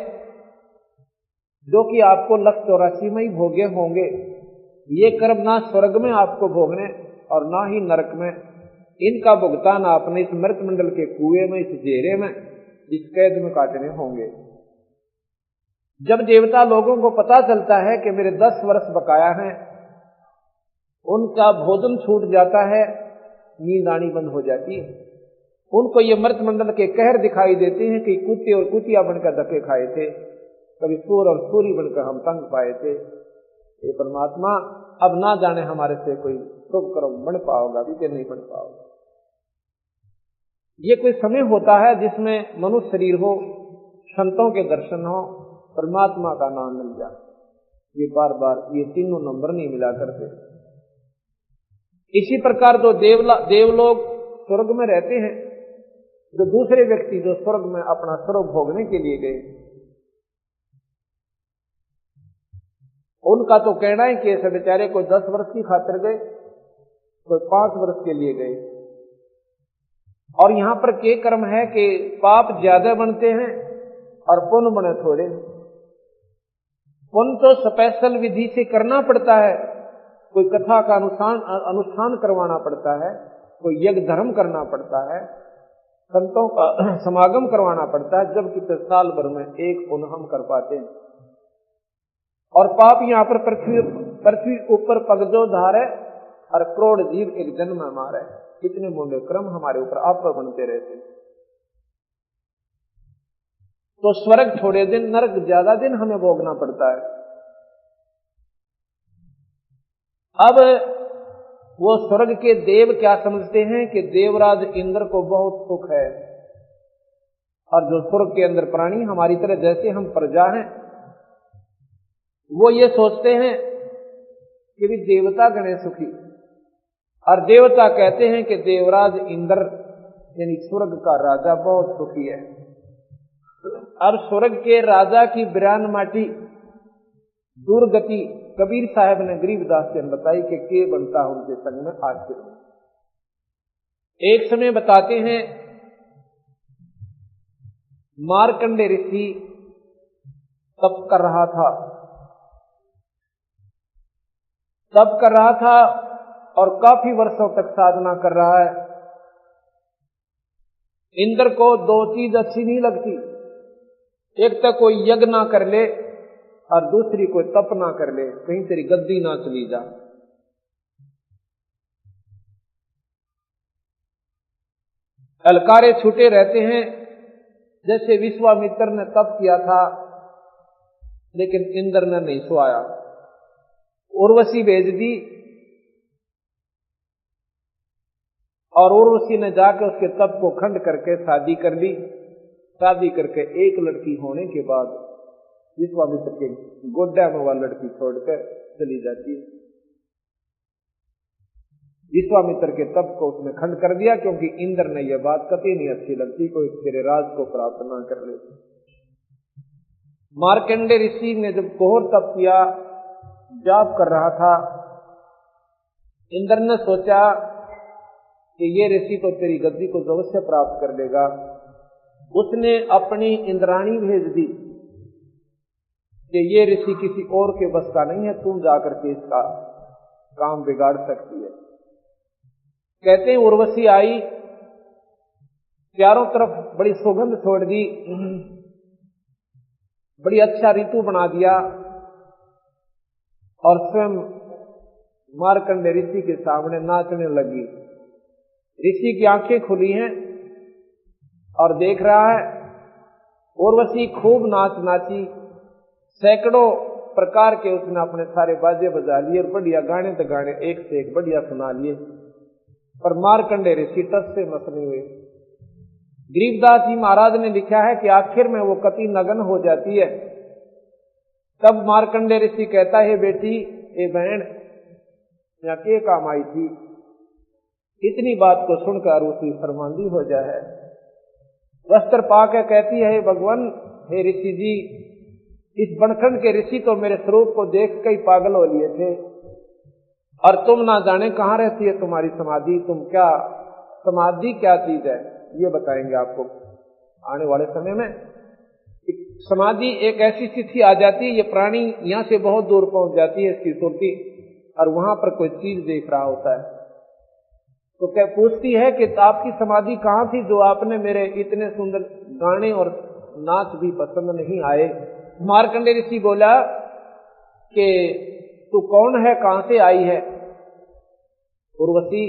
S3: जो कि आपको 184 में ही भोगे होंगे। ये कर्म ना स्वर्ग में आपको भोगने और ना ही नरक में, इनका भुगतान आपने इस मृत मंडल के कुएं में, इस जेरे में, इस कैद में काटने होंगे। जब देवता लोगों को पता चलता है कि मेरे 10 वर्ष बकाया हैं, उनका भोजन छूट जाता है, नींद आनी बंद हो जाती है। उनको ये मृत मंडल के कहर दिखाई देते हैं कि कुत्ते और कुतिया बनकर धक्के खाए थे, कभी सूर और सूरी बनकर हम तंग पाए थे। ये परमात्मा अब ना जाने हमारे से कोई शुभ कर्म बन पाओगा भी कि नहीं बन पाओगा। ये कोई समय होता है जिसमें मनुष्य शरीर हो, संतों के दर्शन हो, परमात्मा का नाम मिल जाए। ये बार बार ये तीनों नंबर नहीं मिला करते। इसी प्रकार जो देवलोग स्वर्ग में रहते हैं, जो दूसरे व्यक्ति जो स्वर्ग में अपना स्वर्ग भोगने के लिए गए, उनका तो कहना है कि ऐसे बेचारे कोई 10 वर्ष की खातिर गए, कोई 5 वर्ष के लिए गए। और यहां पर के कर्म है कि पाप ज्यादा बनते हैं और पुण्य बने थोड़े। पुण्य तो स्पेशल विधि से करना पड़ता है, कोई कथा का अनुष्ठान करवाना पड़ता है, कोई यज्ञ धर्म करना पड़ता है, संतों का समागम करवाना पड़ता है, जब कि साल भर में एक पुण्य हम कर पाते हैं। और पाप यहाँ पर पृथ्वी ऊपर पगजो धारे और करोड़ जीव एक जन्म में मारे। कितने मोटे क्रम हमारे ऊपर आप पर बनते रहते। तो स्वर्ग थोड़े दिन, नरक ज्यादा दिन हमें भोगना पड़ता है। अब वो स्वर्ग के देव क्या समझते हैं कि देवराज इंद्र को बहुत सुख है, और जो स्वर्ग के अंदर प्राणी हमारी तरह जैसे हम प्रजा हैं, वो ये सोचते हैं कि भी देवता गणे सुखी। और देवता कहते हैं कि देवराज इंद्र यानी स्वर्ग का राजा बहुत सुखी है। और स्वर्ग के राजा की बिरान माटी दुर्गति कबीर साहब ने गरीबदास से बताई कि के बनता उनके संग में आश्चर्य। एक समय बताते हैं मार्कंडे ऋषि तप कर रहा था और काफी वर्षों तक साधना कर रहा है। इंद्र को 2 चीज अच्छी नहीं लगती, एक तो कोई यज्ञ ना कर ले और दूसरी कोई तप ना कर ले, कहीं तेरी गद्दी ना चली जा। अलकारे छूटे रहते हैं, जैसे विश्वामित्र ने तप किया था लेकिन इंद्र ने नहीं सुहाया, उर्वशी भेज दी और उर्वशी ने जाकर उसके तप को खंड करके शादी कर ली। शादी करके एक लड़की होने के बाद विश्वामित्र के गोड्डा में वह लड़की छोड़कर चली जाती है। विश्वामित्र के तप को उसने खंड कर दिया, क्योंकि इंद्र ने यह बात कभी नहीं अच्छी लगती कोई तेरे राज को प्राप्त ना कर ले। मार्कंडे ऋषि ने जब घोर तप किया, जाप कर रहा था, इंद्र ने सोचा कि ये ऋषि तो तेरी गद्दी को अवश्य प्राप्त कर लेगा। उसने अपनी इंद्राणी भेज दी कि ये ऋषि किसी और के बस का नहीं है, तुम जाकर के इसका काम बिगाड़ सकती है। कहते हैं उर्वशी आई, चारों तरफ बड़ी सुगंध छोड़ दी, बड़ी अच्छा ऋतु बना दिया, और स्वयं मार्कंडे ऋषि के सामने नाचने लगी। ऋषि की आंखें खुली हैं और देख रहा है। उर्वशी खूब नाच नाची, सैकड़ों प्रकार के उसने अपने सारे बाजे बजा लिए और बढ़िया गाने तो गाने एक से एक बढ़िया सुना लिए, पर मार्कंडे ऋषि टस से मस नहीं हुए। गरीबदास जी महाराज ने लिखा है कि आखिर में वो कति नगन हो जाती है। तब मार्कंडे ऋषि कहता है, बेटी ए बहन यहाँ के काम आई थी। इतनी बात को सुनकर उसी शर्मांदी हो जाए, वस्त्र पाकर कहती है, भगवान हे ऋषि जी, इस बनखंड के ऋषि तो मेरे स्वरूप को देख कर ही पागल हो लिए थे, और तुम ना जाने कहाँ रहती है तुम्हारी समाधि। तुम क्या समाधि क्या चीज है ये बताएंगे आपको आने वाले समय में। समाधि एक ऐसी स्थिति आ जाती है, ये प्राणी यहाँ से बहुत दूर पहुंच जाती है इसकी सुरती, और वहां पर कोई चीज देख रहा होता है, तो क्या पूछती है कि आपकी समाधि कहाँ थी जो आपने मेरे इतने सुंदर गाने और नाच भी पसंद नहीं आए। मार्कंडे ऋषि बोला कि तू कौन है, कहां से आई है उर्वशी?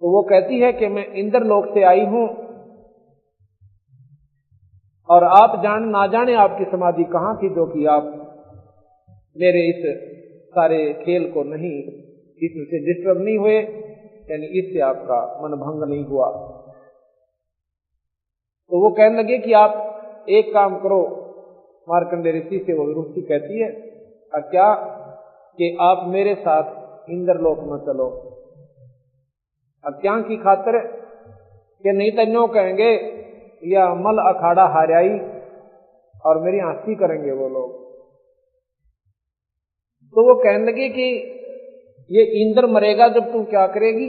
S3: तो वो कहती है कि मैं इंद्रलोक से आई हूं, और आप ना जाने आपकी समाधि कहां थी जो कि आप मेरे इस सारे खेल को नहीं, इससे डिस्टर्ब नहीं हुए, यानी इससे आपका मन भंग नहीं हुआ। तो वो कहने लगे कि आप एक काम करो, मार्कंडे ऋषि से वो ऋषि कहती है, क्या कि आप मेरे साथ इंद्रलोक में चलो। अब क्या की खातिर कि नहीं तो नो कहेंगे या मल अखाड़ा हाराई और मेरी हंसी करेंगे वो लोग। तो वो कहने लगे कि ये इंद्र मरेगा जब तुम क्या करेगी?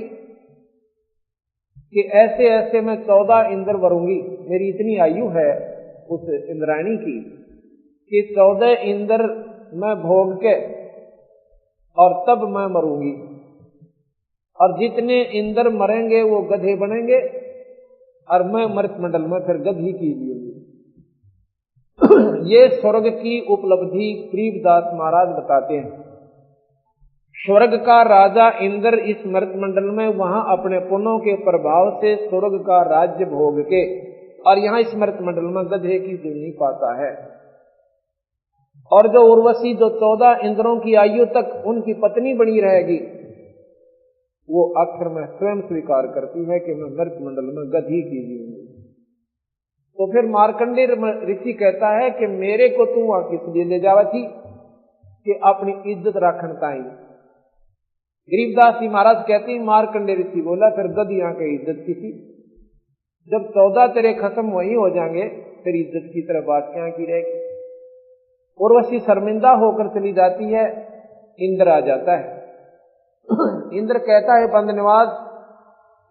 S3: कि ऐसे ऐसे मैं 14 इंद्र वरूंगी, मेरी इतनी आयु है उस इंद्राणी की कि 14 इंद्र मैं भोग के और तब मैं मरूंगी, और जितने इंद्र मरेंगे वो गधे बनेंगे और मैं मृत मंडल में फिर गधी की होगी। ये स्वर्ग की उपलब्धि गरीबदास महाराज बताते हैं। स्वर्ग का राजा इंद्र इस मृत मंडल में वहां अपने पुण्यों के प्रभाव से स्वर्ग का राज्य भोग के, और यहाँ इस मृत मंडल में गधे की जुनी पाता है। और जो उर्वशी जो 14 इंद्रों की आयु तक उनकी पत्नी बनी रहेगी, वो आखिर में स्वयं स्वीकार करती है कि मैं मृत मंडल में गधी की हूं। तो फिर मार्कंडे ऋषि कहता है कि मेरे को तू वहां किस लिए ले जावा थी? कि अपनी इज्जत रखन ताई। गरीबदास जी महाराज कहते हैं, मार्कंडे ऋषि बोला फिर गधियां की इज्जत की थी, जब 14 तेरे खत्म वही हो जाएंगे फिर इज्जत की तरफ बात क्या की रहेगी। उर्वशी शर्मिंदा होकर चली जाती है, इंद्र आ जाता है। इंद्र कहता है, बंदनिवाज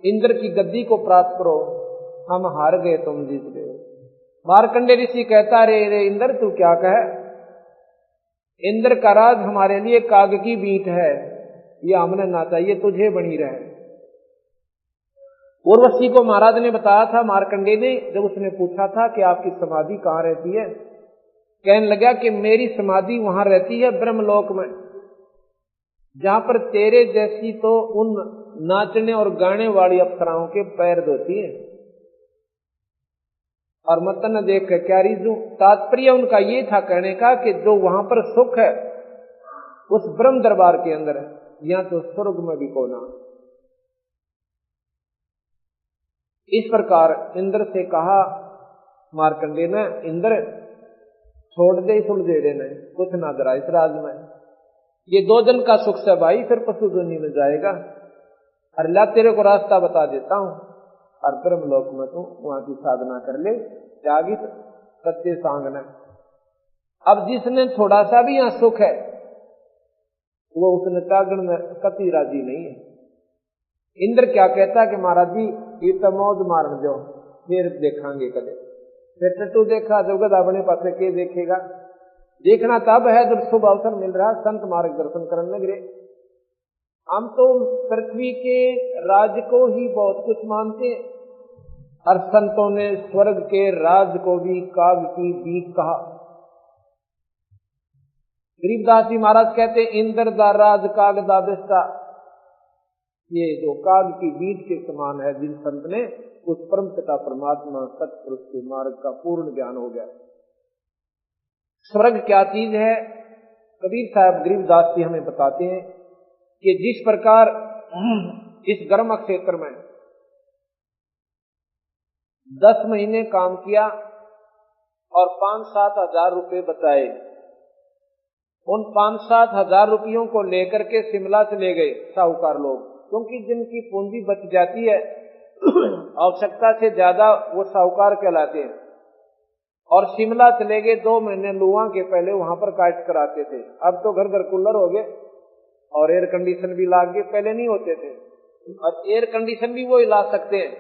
S3: इंद्र की गद्दी को प्राप्त करो, हम हार गए तुम जीत गए। मार्कंडे ऋषि कहता रे इंद्र तू क्या कहे? इंद्र का राज हमारे लिए काग की बीट है, ये हमने ना चाहिए, तुझे बनी रहे। उर्वशी को महाराज ने बताया था, मार्कंडे ने, जब उसने पूछा था कि आपकी समाधि कहाँ रहती है, कहने लगा कि मेरी समाधि वहां रहती है ब्रह्मलोक में, जहां पर तेरे जैसी तो उन नाचने और गाने वाली अप्सराओं के पैर धोती है। और मत न देख के क्या रीजू। तात्पर्य उनका ये था कहने का कि जो वहां पर सुख है उस ब्रह्म दरबार के अंदर है, या तो स्वर्ग में भी कोना। इस प्रकार इंद्र से कहा मार्कंडे ने, इंद्र छोड़ दे सुलझेड़े ने, कुछ ना जरा इस राज में, ये 2 दिन का सुख से भाई, फिर पशु दुनिया में जाएगा। अरे ला तेरे को रास्ता बता देता हूं, और ब्रह्मलोक में तू वहां की साधना कर ले, त्यागी सत्य सांगना। अब जिसने थोड़ा सा भी यहाँ सुख है वो उसने त्यागण में कति राजी नहीं है। इंद्र क्या कहता है कि महाराज जी ये तो मौज मारन दो, फिर देखांगे कदे। फिर टट्टू देखा जगत अपने पासे के देखेगा। देखना तब है जब शुभ अवसर मिल रहा, संत मार्ग दर्शन करने लगे। हम तो पृथ्वी के राज को ही बहुत कुछ मानते हैं, और संतों ने स्वर्ग के राज को भी काग की बीक कहा। गरीबदास जी महाराज कहते इंद्र दा राज काग दा बिस्ता, ये जो काग की बीट के समान है, जिन संत ने उस परम पिता परमात्मा सतपुरुष के मार्ग का पूर्ण ज्ञान हो गया। स्वर्ग क्या चीज है? कबीर साहब गरीबदास जी हमें बताते हैं कि जिस प्रकार इस गर्म क्षेत्र में 10 महीने काम किया और 5-7 हजार रुपए बचाए, उन 5-7 हजार रुपयों को लेकर के शिमला चले गए साहूकार लोग, क्योंकि जिनकी पूंजी बच जाती है आवश्यकता से ज्यादा वो साहूकार कहलाते हैं। और शिमला चले गए 2 महीने लुआ के पहले वहां पर काट कराते थे। अब तो घर घर कूलर हो गए और एयर कंडीशन भी लाग गए, पहले नहीं होते थे। और एयर कंडीशन भी वो ला सकते हैं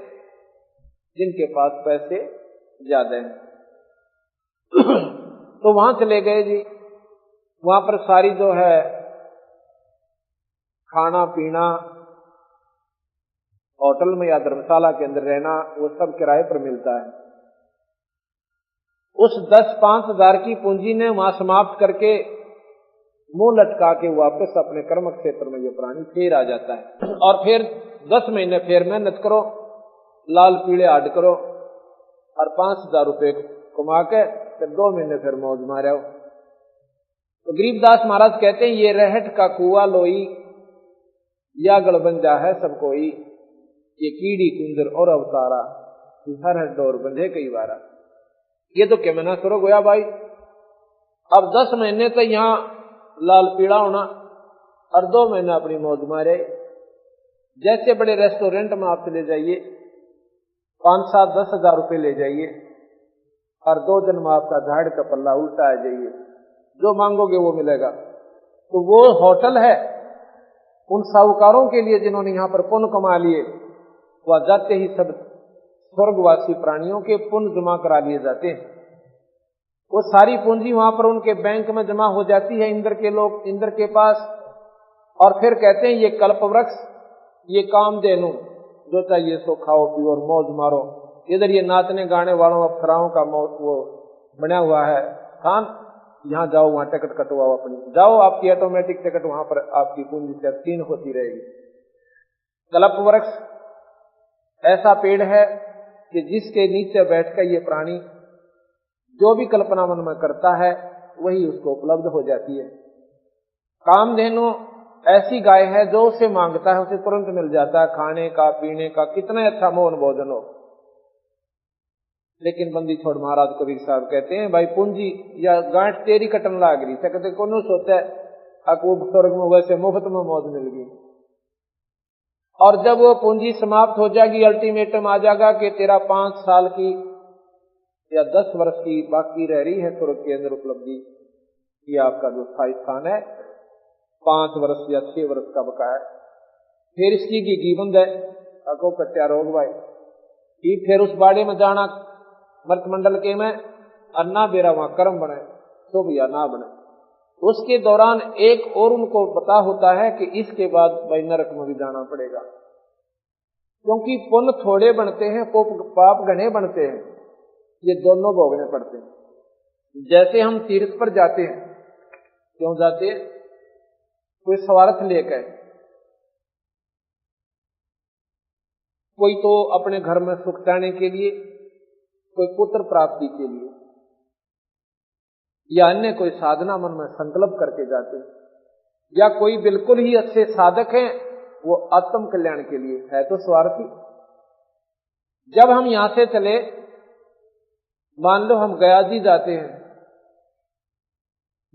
S3: जिनके पास पैसे ज्यादा हैं। तो वहां चले गए जी, वहां पर सारी जो है खाना पीना, होटल में या धर्मशाला के अंदर रहना, वो सब किराए पर मिलता है। उस 10-5 हजार की पूंजी ने वहां समाप्त करके मुंह लटका के वापस अपने कर्म क्षेत्र में ये प्राणी फिर आ जाता है। और फिर 10 महीने फिर मेहनत करो, लाल पीले हाड करो, और 5,000 रुपए कमा के फिर 2 महीने फिर मौज मारो। तो गरीबदास महाराज कहते हैं ये रहट का कुआ लोई, या गड़बंजा है सब कोई, ये कीड़ी कुंजर और अवतारा, हर हर डोर बंधे कई बारा। ये तो कैमना सुरग होया भाई। अब 10 महीने तो यहाँ लाल पीड़ा होना और 2 महीने अपनी मौज मारे। जैसे बड़े रेस्टोरेंट में आप चले जाइए, 5-7-10 हजार रुपए ले जाइए और 2 दिन में आपका झाड़ का पल्ला उल्टा आ जाइए, जो मांगोगे वो मिलेगा। तो वो होटल है उन साहूकारों के लिए जिन्होंने यहाँ पर पुण्य कमा लिए। वह जाते ही सब स्वर्गवासी प्राणियों के पुण्य जमा करा लिए जाते हैं। वो सारी पूंजी वहां पर उनके बैंक में जमा हो जाती है, इंद्र के पास। और फिर कहते हैं ये कल्प वृक्ष, ये कामधेनु, जो चाहिए सो खाओ पियो और मौज मारो। इधर ये नाचने गाने वालों अप्सराओं का वो बना हुआ है स्थान, यहाँ जाओ, वहां टिकट कटवाओ अपनी, जाओ आपकी ऑटोमेटिक टिकट वहां पर आपकी पूंजी से तीन होती रहेगी। कल्प वृक्ष ऐसा पेड़ है कि जिसके नीचे बैठकर ये प्राणी जो भी कल्पना मन में करता है वही उसको उपलब्ध हो जाती है। कामधेनु ऐसी गाय है जो उसे मांगता है उसे तुरंत मिल जाता है, खाने का पीने का कितना अच्छा मोहन भोजन हो। लेकिन बंदी छोड़ महाराज कबीर साहब कहते हैं भाई पूंजी या गांठ तेरी कटन लाग रही, कहते कौन सोता है अकूब स्वर्ग में वैसे मुफ्त में मौज मिल गई। और जब वो पूंजी समाप्त हो जाएगी, अल्टीमेटम आ जाएगा कि तेरा 5 साल की या 10 वर्ष की बाकी रह रही है स्वर्ग के अंदर उपलब्धि, ये आपका जो स्थायी स्थान है 5 वर्ष या 6 वर्ष का बकाया। फिर इसकी की बंद है अको कट्या रोग भाई, फिर उस बाड़े में जाना मर्त मंडल के में अन्ना बेरा वहां कर्म बने शुभ या ना बने। उसके दौरान एक और उनको पता होता है कि इसके बाद भाई नरक में भी जाना पड़ेगा, क्योंकि पुण्य थोड़े बनते हैं पाप घने बनते हैं, ये दोनों भोगने पड़ते हैं। जैसे हम तीर्थ पर जाते हैं, क्यों जाते हैं? कोई स्वार्थ लेकर, कोई तो अपने घर में सुख चाहने के लिए, कोई पुत्र प्राप्ति के लिए, या अन्य कोई साधना मन में संकल्प करके जाते हैं, या कोई बिल्कुल ही अच्छे साधक हैं वो आत्म कल्याण के लिए है तो स्वार्थी। जब हम यहां से चले, मान लो हम गया जी जाते हैं,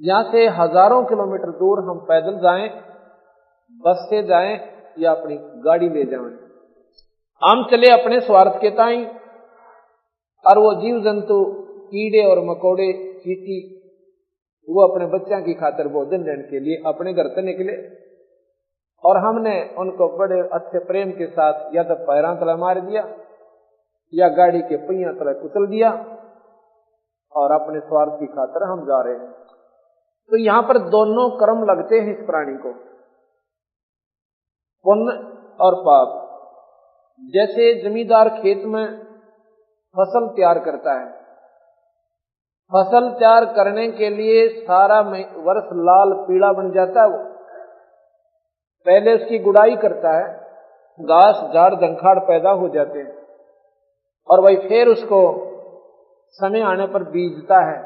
S3: यहां से हजारों किलोमीटर दूर हम पैदल जाएं, बस से जाएं या अपनी गाड़ी ले जाएं, हम चले अपने स्वार्थ के ताई, और वो जीव जंतु कीड़े और मकोड़े चींटी वो अपने बच्चों की खातिर भोजन लेने के लिए अपने घर से निकले, और हमने उनको बड़े अच्छे प्रेम के साथ या तो पैरां तले मार दिया या गाड़ी के पहिया तले कुचल दिया, और अपने स्वार्थ की खातिर हम जा रहे हैं। तो यहां पर दोनों कर्म लगते हैं इस प्राणी को, पुण्य और पाप। जैसे जमींदार खेत में फसल तैयार करता है, फसल तैयार करने के लिए सारा वर्ष लाल पीला बन जाता है, वो पहले उसकी गुड़ाई करता है, घास झाड़ धंखाड़ पैदा हो जाते हैं, और वही फिर उसको समय आने पर बीजता है।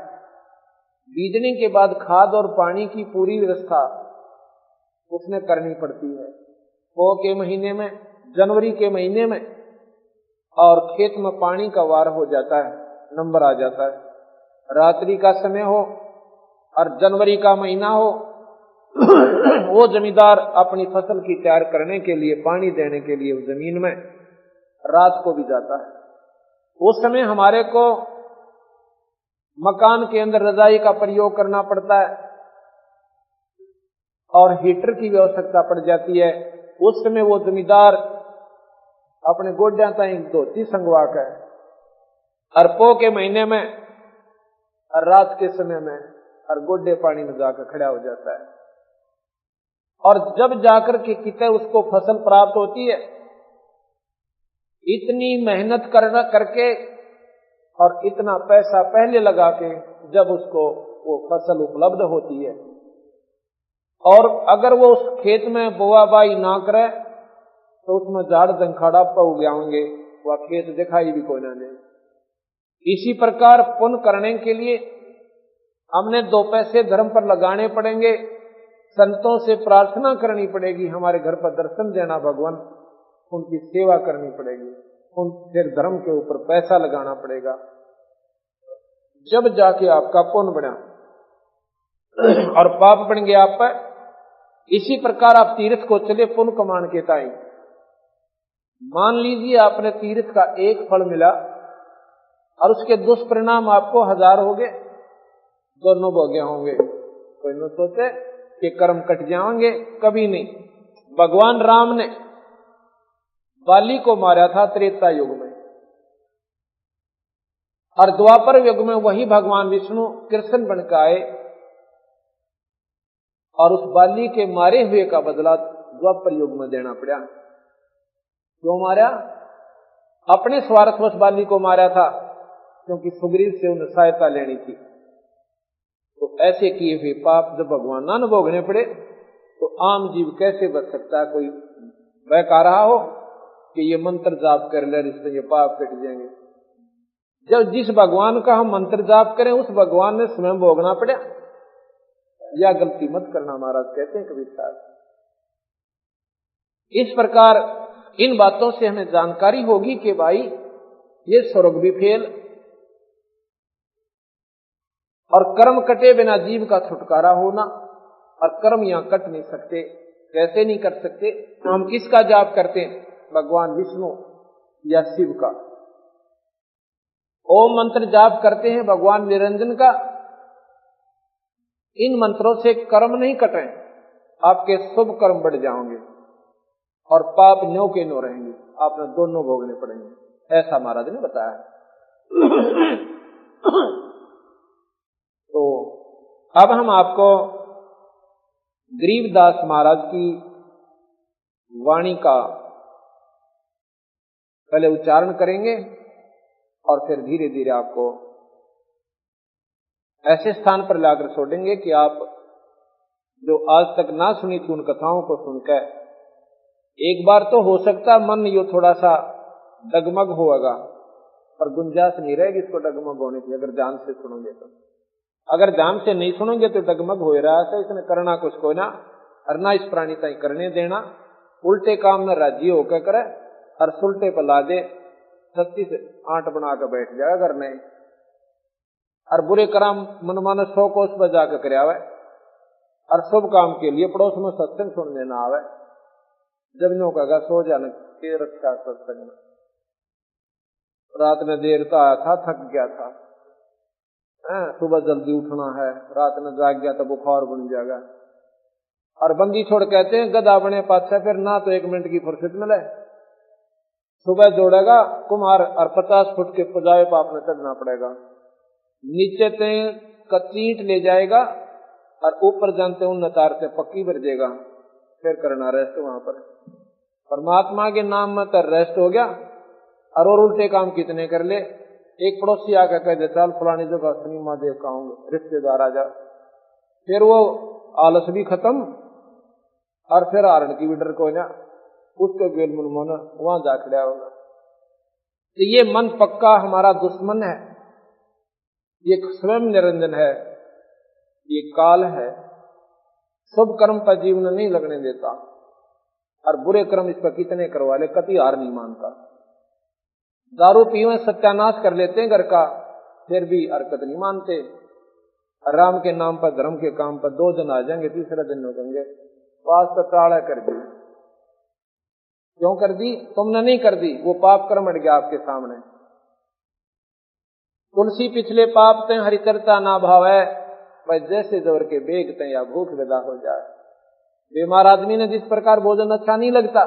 S3: बीजने के बाद खाद और पानी की पूरी व्यवस्था उसने करनी पड़ती है। पो के महीने में, जनवरी के महीने में, और खेत में पानी का वार हो जाता है, नंबर आ जाता है, रात्रि का समय हो और जनवरी का महीना हो, वो जमींदार अपनी फसल की तैयार करने के लिए, पानी देने के लिए उस जमीन में रात को भी जाता है। उस समय हमारे को मकान के अंदर रजाई का प्रयोग करना पड़ता है और हीटर की भी आवश्यकता पड़ जाती है। उस समय वो जमींदार अपने गोड्या ताई धोती संगवा कर अरपो के महीने में और रात के समय में और गोड्डे पानी में जाकर खड़ा हो जाता है, और जब जाकर के कितने उसको फसल प्राप्त होती है, इतनी मेहनत करके और इतना पैसा पहले लगा के जब उसको वो फसल उपलब्ध होती है, और अगर वो उस खेत में बोआ बाई ना करे तो उसमें झाड़ जंखाड़ा पग गया होंगे, वह खेत दिखाई भी कोई ना दे। इसी प्रकार पुण्य करने के लिए हमने 2 पैसे धर्म पर लगाने पड़ेंगे, संतों से प्रार्थना करनी पड़ेगी, हमारे घर पर दर्शन देना भगवान, उनकी सेवा करनी पड़ेगी, उन फिर धर्म के ऊपर पैसा लगाना पड़ेगा, जब जाके आपका पुण्य बना और पाप बन गया आप पर। इसी प्रकार आप तीर्थ को चले पुण्य कमान के ताई। मान लीजिए आपने तीर्थ का एक फल मिला और उसके दुष्परिणाम आपको 1000 हो गए, दोनों भोगे होंगे। कोई न सोचे कि कर्म कट जाएंगे, कभी नहीं। भगवान राम ने बाली को मारा था त्रेता युग में, और द्वापर युग में वही भगवान विष्णु कृष्ण बनकर आए और उस बाली के मारे हुए का बदला द्वापर युग में देना पड़ा। क्यों मारा? अपने स्वार्थवश बाली को मारा था, क्योंकि सुग्रीव से उन्हें सहायता लेनी थी। तो ऐसे किए हुए पाप जब भगवान ना न भोगने पड़े तो आम जीव कैसे बच सकता है? कोई बहका रहा हो कि ये मंत्र जाप कर ले, इससे ये पाप कट जाएंगे। जब जिस भगवान का हम मंत्र जाप करें उस भगवान ने स्वयं भोगना पड़ा, या गलती मत करना महाराज कहते हैं कबीर साहब। इस प्रकार इन बातों से हमें जानकारी होगी कि भाई ये स्वर्ग भी फेल, और कर्म कटे बिना जीव का छुटकारा होना, और कर्म यहां कट नहीं सकते। कैसे नहीं कर सकते? हम किसका जाप करते हैं? भगवान विष्णु या शिव का। ओम मंत्र जाप करते हैं भगवान निरंजन का। इन मंत्रों से कर्म नहीं कटे, आपके शुभ कर्म बढ़ जाएंगे और पाप न्यो के न्यो रहेंगे, आपने दोनों भोगने पड़ेंगे, ऐसा महाराज ने बताया। तो अब हम आपको गरीबदास महाराज की वाणी का पहले उच्चारण करेंगे और फिर धीरे धीरे आपको ऐसे स्थान पर लाकर छोड़ेंगे कि आप जो आज तक ना सुनी थी उन कथाओं को सुनकर एक बार तो हो सकता मन यो थोड़ा सा डगमग होगा, पर गुंजाइश नहीं रहेगी इसको डगमग होने की अगर ध्यान से सुनोगे तो। अगर ध्यान से नहीं सुनोगे तो डगमग हो रहा है, इसने करना कुछ को ना, और ना इस प्राणी तय करने देना, उल्टे काम में राजी होकर करे और सुलटे पर ला दे, 36 8 बना कर बैठ जाएगा। अगर नहीं और बुरे कर्म मनमाने 100 कोस पर जाकर कर आवे और शुभ काम के लिए पड़ोस में सत्संग सुनने ना आवे। जब नो कहेगा सो जाने के रक्षा सत्संग में, रात में देर तो आया था, थक गया था, सुबह जल्दी उठना है, रात में जाग गया तो बुखार बन जाएगा। और बंदी छोड़ कहते हैं गधा बने पाछा, फिर ना तो 1 मिनट की फुर्सत मिले, सुबह दौड़ेगा कुम्हार और 50 फुट के पुजाए पाप में चढ़ना पड़ेगा, नीचे ते कचीट ले जाएगा और ऊपर जानते उन तार से पक्की भर देगा, फिर करना रेस्ट वहां पर। परमात्मा के नाम में तो रेस्ट हो गया और उल्टे काम कितने कर ले। एक पड़ोसी आकर कह दे चल फलानी जगह शनि महादेव का आऊंगा, रिश्तेदार आ जा, फिर वो आलस भी खत्म और फिर आरण की भी डर को ना, उसके गेल मन वहां जा खड़ा होगा। तो ये मन पक्का हमारा दुश्मन है, ये स्वयं निरंजन है, ये काल है, शुभ कर्म पर जीवन नहीं लगने देता और बुरे कर्म इस पर कितने करवा ले कभी हार नहीं मानता। दारू पीवे सत्यानाश कर लेते हैं घर का, फिर भी हरकत नहीं मानते। राम के नाम पर धर्म के काम पर 2 दिन आ जाएंगे, तीसरा दिन हो जाएंगे वास तो टाड़ा कर दी। क्यों कर दी? तुमने नहीं कर दी, वो पाप कर्म अट गया आपके सामने। तुलसी पिछले पाप ते हरिचर्चा ना भावे, भाई जैसे जोर के बेगते या भूख विदा हो जाए। बीमार आदमी ने जिस प्रकार भोजन अच्छा नहीं लगता,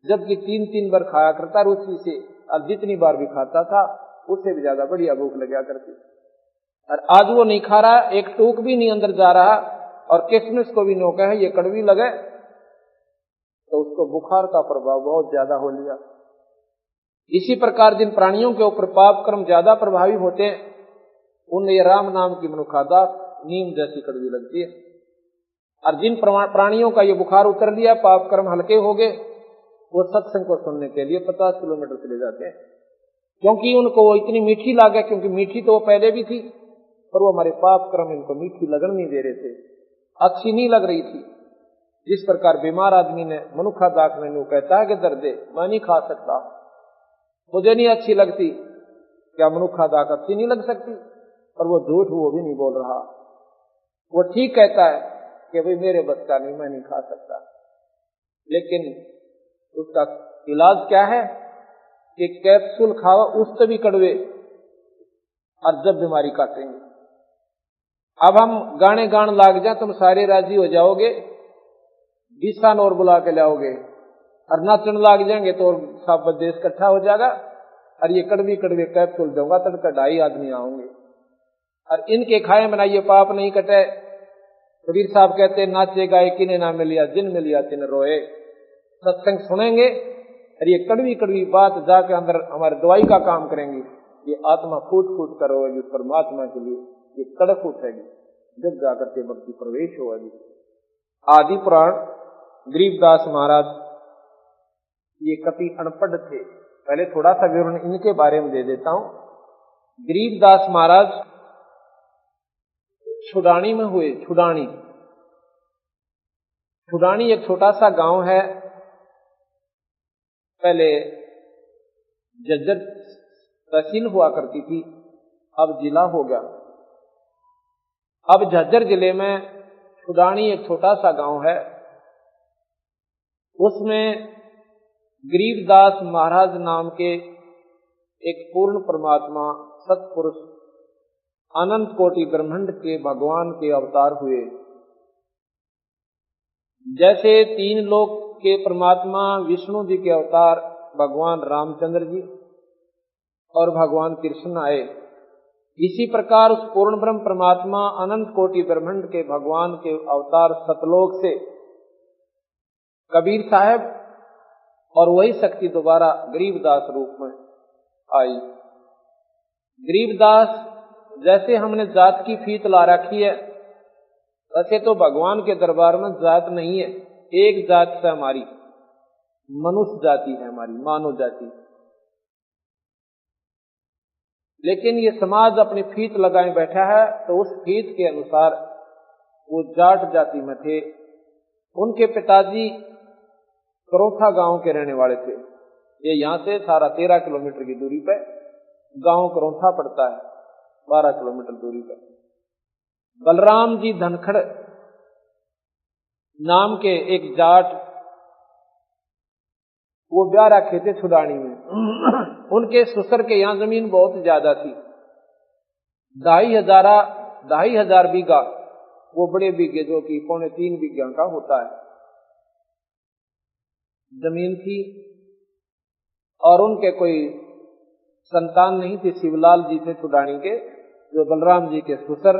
S3: जबकि 3-3 बार खाया करता रुचि से, और जितनी बार भी खाता था उससे भी ज्यादा बढ़िया भूख लगा करती, और आज वो नहीं खा रहा, एक टूक भी नहीं अंदर जा रहा और किशमिश को भी नोका है ये कड़वी लगे, तो उसको बुखार का प्रभाव बहुत ज्यादा हो लिया। इसी प्रकार जिन प्राणियों के ऊपर पाप कर्म ज्यादा प्रभावी होते हैं, उनमें ये राम नाम की मनुखादा नीम जैसी कड़वी लगती है। और जिन प्राणियों का ये बुखार उतर लिया, पाप कर्म हल्के हो गए, वो सत्संग को सुनने के लिए 50 किलोमीटर चले जाते हैं, क्योंकि उनको वो इतनी मीठी लागे, क्योंकि मीठी तो वो पहले भी थी, पर वो हमारे पाप कर्म इनको मीठी लगन नहीं दे रहे थे, अच्छी नहीं लग रही थी। जिस प्रकार बीमार आदमी ने मनुखा दाख में कहता है कि दर्दे मैं नहीं खा सकता, मुझे नहीं अच्छी लगती, क्या मनुखा दाख अच्छी नहीं लग सकती? पर वो झूठ वो भी नहीं बोल रहा, वो ठीक कहता है कि भाई मेरे बस का नहीं, मैं नहीं खा सकता। लेकिन उसका इलाज क्या है कि कैप्सूल खाओ उससे भी कड़वे, और जब बीमारी काटेंगे। अब हम गाने गान लाग जाए तुम सारे राजी हो जाओगे, 20 साल और बुला के लाओगे, और नाचन लाग जाएंगे तो सब देश इकट्ठा हो जाएगा, और ये कड़वी कड़वे कैप्सूल दूंगा तक 2.5 आदमी आओगे, और इनके खाए बनाइए पाप नहीं कटे। कबीर साहब कहते नाचे गाए किने ना मिलिया, जिन मिलिया तिन रोए। सत्संग सुनेंगे और ये कड़वी कड़वी बात जाके अंदर हमारे दवाई का काम करेंगी, ये आत्मा फूट फूट कर रोएगी परमात्मा के लिए, ये कड़क उठेगी, जब जाकर के भक्ति प्रवेश होगी। आदि पुराण गरीबदास महाराज ये कभी अनपढ़ थे, पहले थोड़ा सा विवरण इनके बारे में दे देता हूं। गरीबदास महाराज छुडानी में हुए। छुडानी एक छोटा सा गांव है, पहले जज्जर तहसील हुआ करती थी, अब जिला हो गया। अब झज्जर जिले में छुडानी एक छोटा सा गांव है, उसमें गरीबदास महाराज नाम के एक पूर्ण परमात्मा सत्पुरुष अनंत कोटि ब्रह्मांड के भगवान के अवतार हुए। जैसे 3 लोक के परमात्मा विष्णु जी के अवतार भगवान रामचंद्र जी और भगवान कृष्ण आए, इसी प्रकार उस पूर्ण ब्रह्म परमात्मा अनंत कोटि ब्रह्मांड के भगवान के अवतार सतलोक से कबीर साहब और वही शक्ति दोबारा गरीबदास रूप में आई। गरीबदास जैसे हमने जात की फीत ला रखी है, वैसे तो भगवान के दरबार में जात नहीं है, एक जात से हमारी मनुष्य जाति है, हमारी मानव जाति। लेकिन ये समाज अपनी फीत लगाए बैठा है, तो उस फीत के अनुसार वो जाट जाति में थे। उनके पिताजी करोथा गांव के रहने वाले थे। ये यहां से 13.5 किलोमीटर की दूरी पे गांव करोथा पड़ता है। 12 किलोमीटर दूरी पर। बलराम जी धनखड़ नाम के एक जाट, वो ब्याह रखे थे छुडानी में। उनके ससुर के यहाँ जमीन बहुत ज्यादा थी, 2,500 बीघा, वो बड़े बीघे जो कि 3.25 बीघा का होता है जमीन थी। और उनके कोई संतान नहीं थी। शिवलाल जी थे छुडानी के, जो बलराम जी के ससुर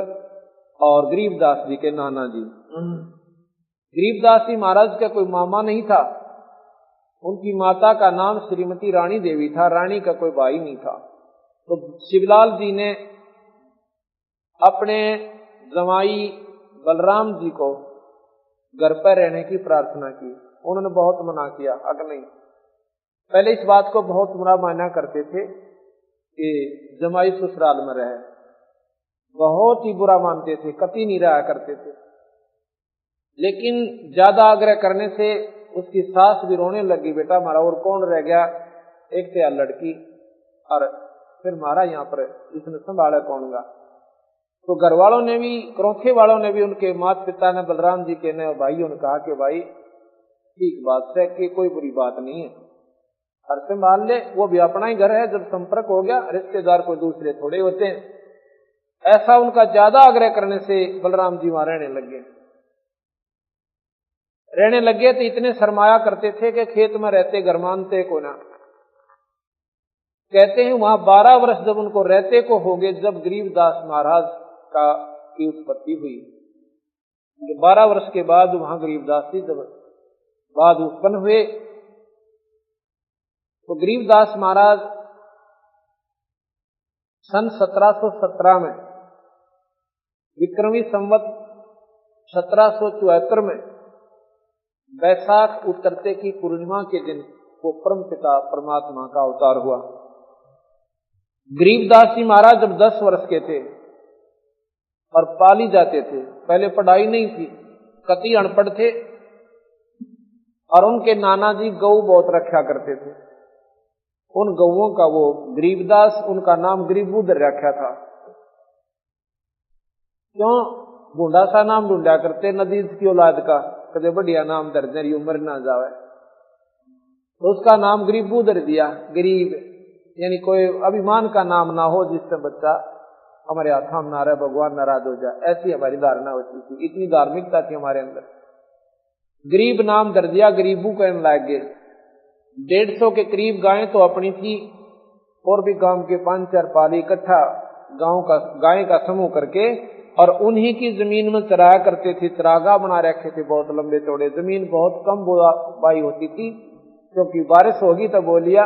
S3: और गरीबदास जी के नाना जी। गरीबदास जी महाराज का कोई मामा नहीं था। उनकी माता का नाम श्रीमती रानी देवी था, रानी का कोई भाई नहीं था। तो शिवलाल जी ने अपने जमाई बलराम जी को घर पर रहने की प्रार्थना की। उन्होंने बहुत मना किया, अगर नहीं। पहले इस बात को बहुत बुरा माना करते थे कि जमाई ससुराल में रहे, बहुत ही बुरा मानते थे, कतई नहीं रहा करते थे। लेकिन ज्यादा आग्रह करने से उसकी सास भी रोने लगी, बेटा हमारा और कौन रह गया, एक तो लड़की, और फिर हमारा यहाँ पर इसने संभाला कौन गा। तो घर वालों ने भी, क्रोखे वालों ने भी, उनके माता पिता ने, बलराम जी के ने भाइयों ने कहा कि भाई ठीक बात है कि कोई बुरी बात नहीं है, हर से मान ले, वो भी अपना ही घर है। जब संपर्क हो गया, रिश्तेदार कोई दूसरे थोड़े होते हैं। ऐसा उनका ज्यादा आग्रह करने से बलराम जी वहां रहने लगे तो इतने शर्माया करते थे कि खेत में रहते घर मानते को ना। कहते हैं वहां 12 वर्ष जब उनको रहते को हो गए, जब गरीबदास महाराज की उत्पत्ति हुई। 12 वर्ष के बाद वहां गरीबदास जी जब बाद उत्पन्न हुए, तो गरीबदास महाराज सन 1717 में, विक्रमी संवत 1774 में, बैसाख उतरते की पूर्णिमा के दिन वो परम पिता परमात्मा का अवतार हुआ। गरीबदास जी महाराज जब 10 वर्ष के थे और पाली जाते थे, पहले पढ़ाई नहीं थी, कतई अनपढ़ थे, और उनके नाना जी गऊ बहुत रखा करते थे। उन गऊओं का वो गरीबदास, उनका नाम गरीबूदर रखा था। क्यों? बूढ़ा सा नाम ढूंढा करते नदीज की औलाद का, कदे बढ़िया नाम दर्जरी उम्र ना जावे, तो उसका नाम गरीबूदर दिया। गरीब यानी कोई अभिमान का नाम ना हो, जिससे बच्चा हमारे हाथ में ना रहे, भगवान नाराज हो जाए, ऐसी हमारी धारणा होती थी। इतनी धार्मिकता थी हमारे अंदर। गरीब नाम दर दिया, गरीबू कहने लग गए। 150 के करीब गायें तो अपनी थी, और भी गांव के 5-4 पाली इकट्ठा गांव का गाय का समूह करके, और उन्हीं की जमीन में चराया करते थे। चरागा बना रखे थे बहुत लंबे चौड़े। जमीन बहुत कम बुवाई होती थी, क्योंकि बारिश होगी तो बोलिया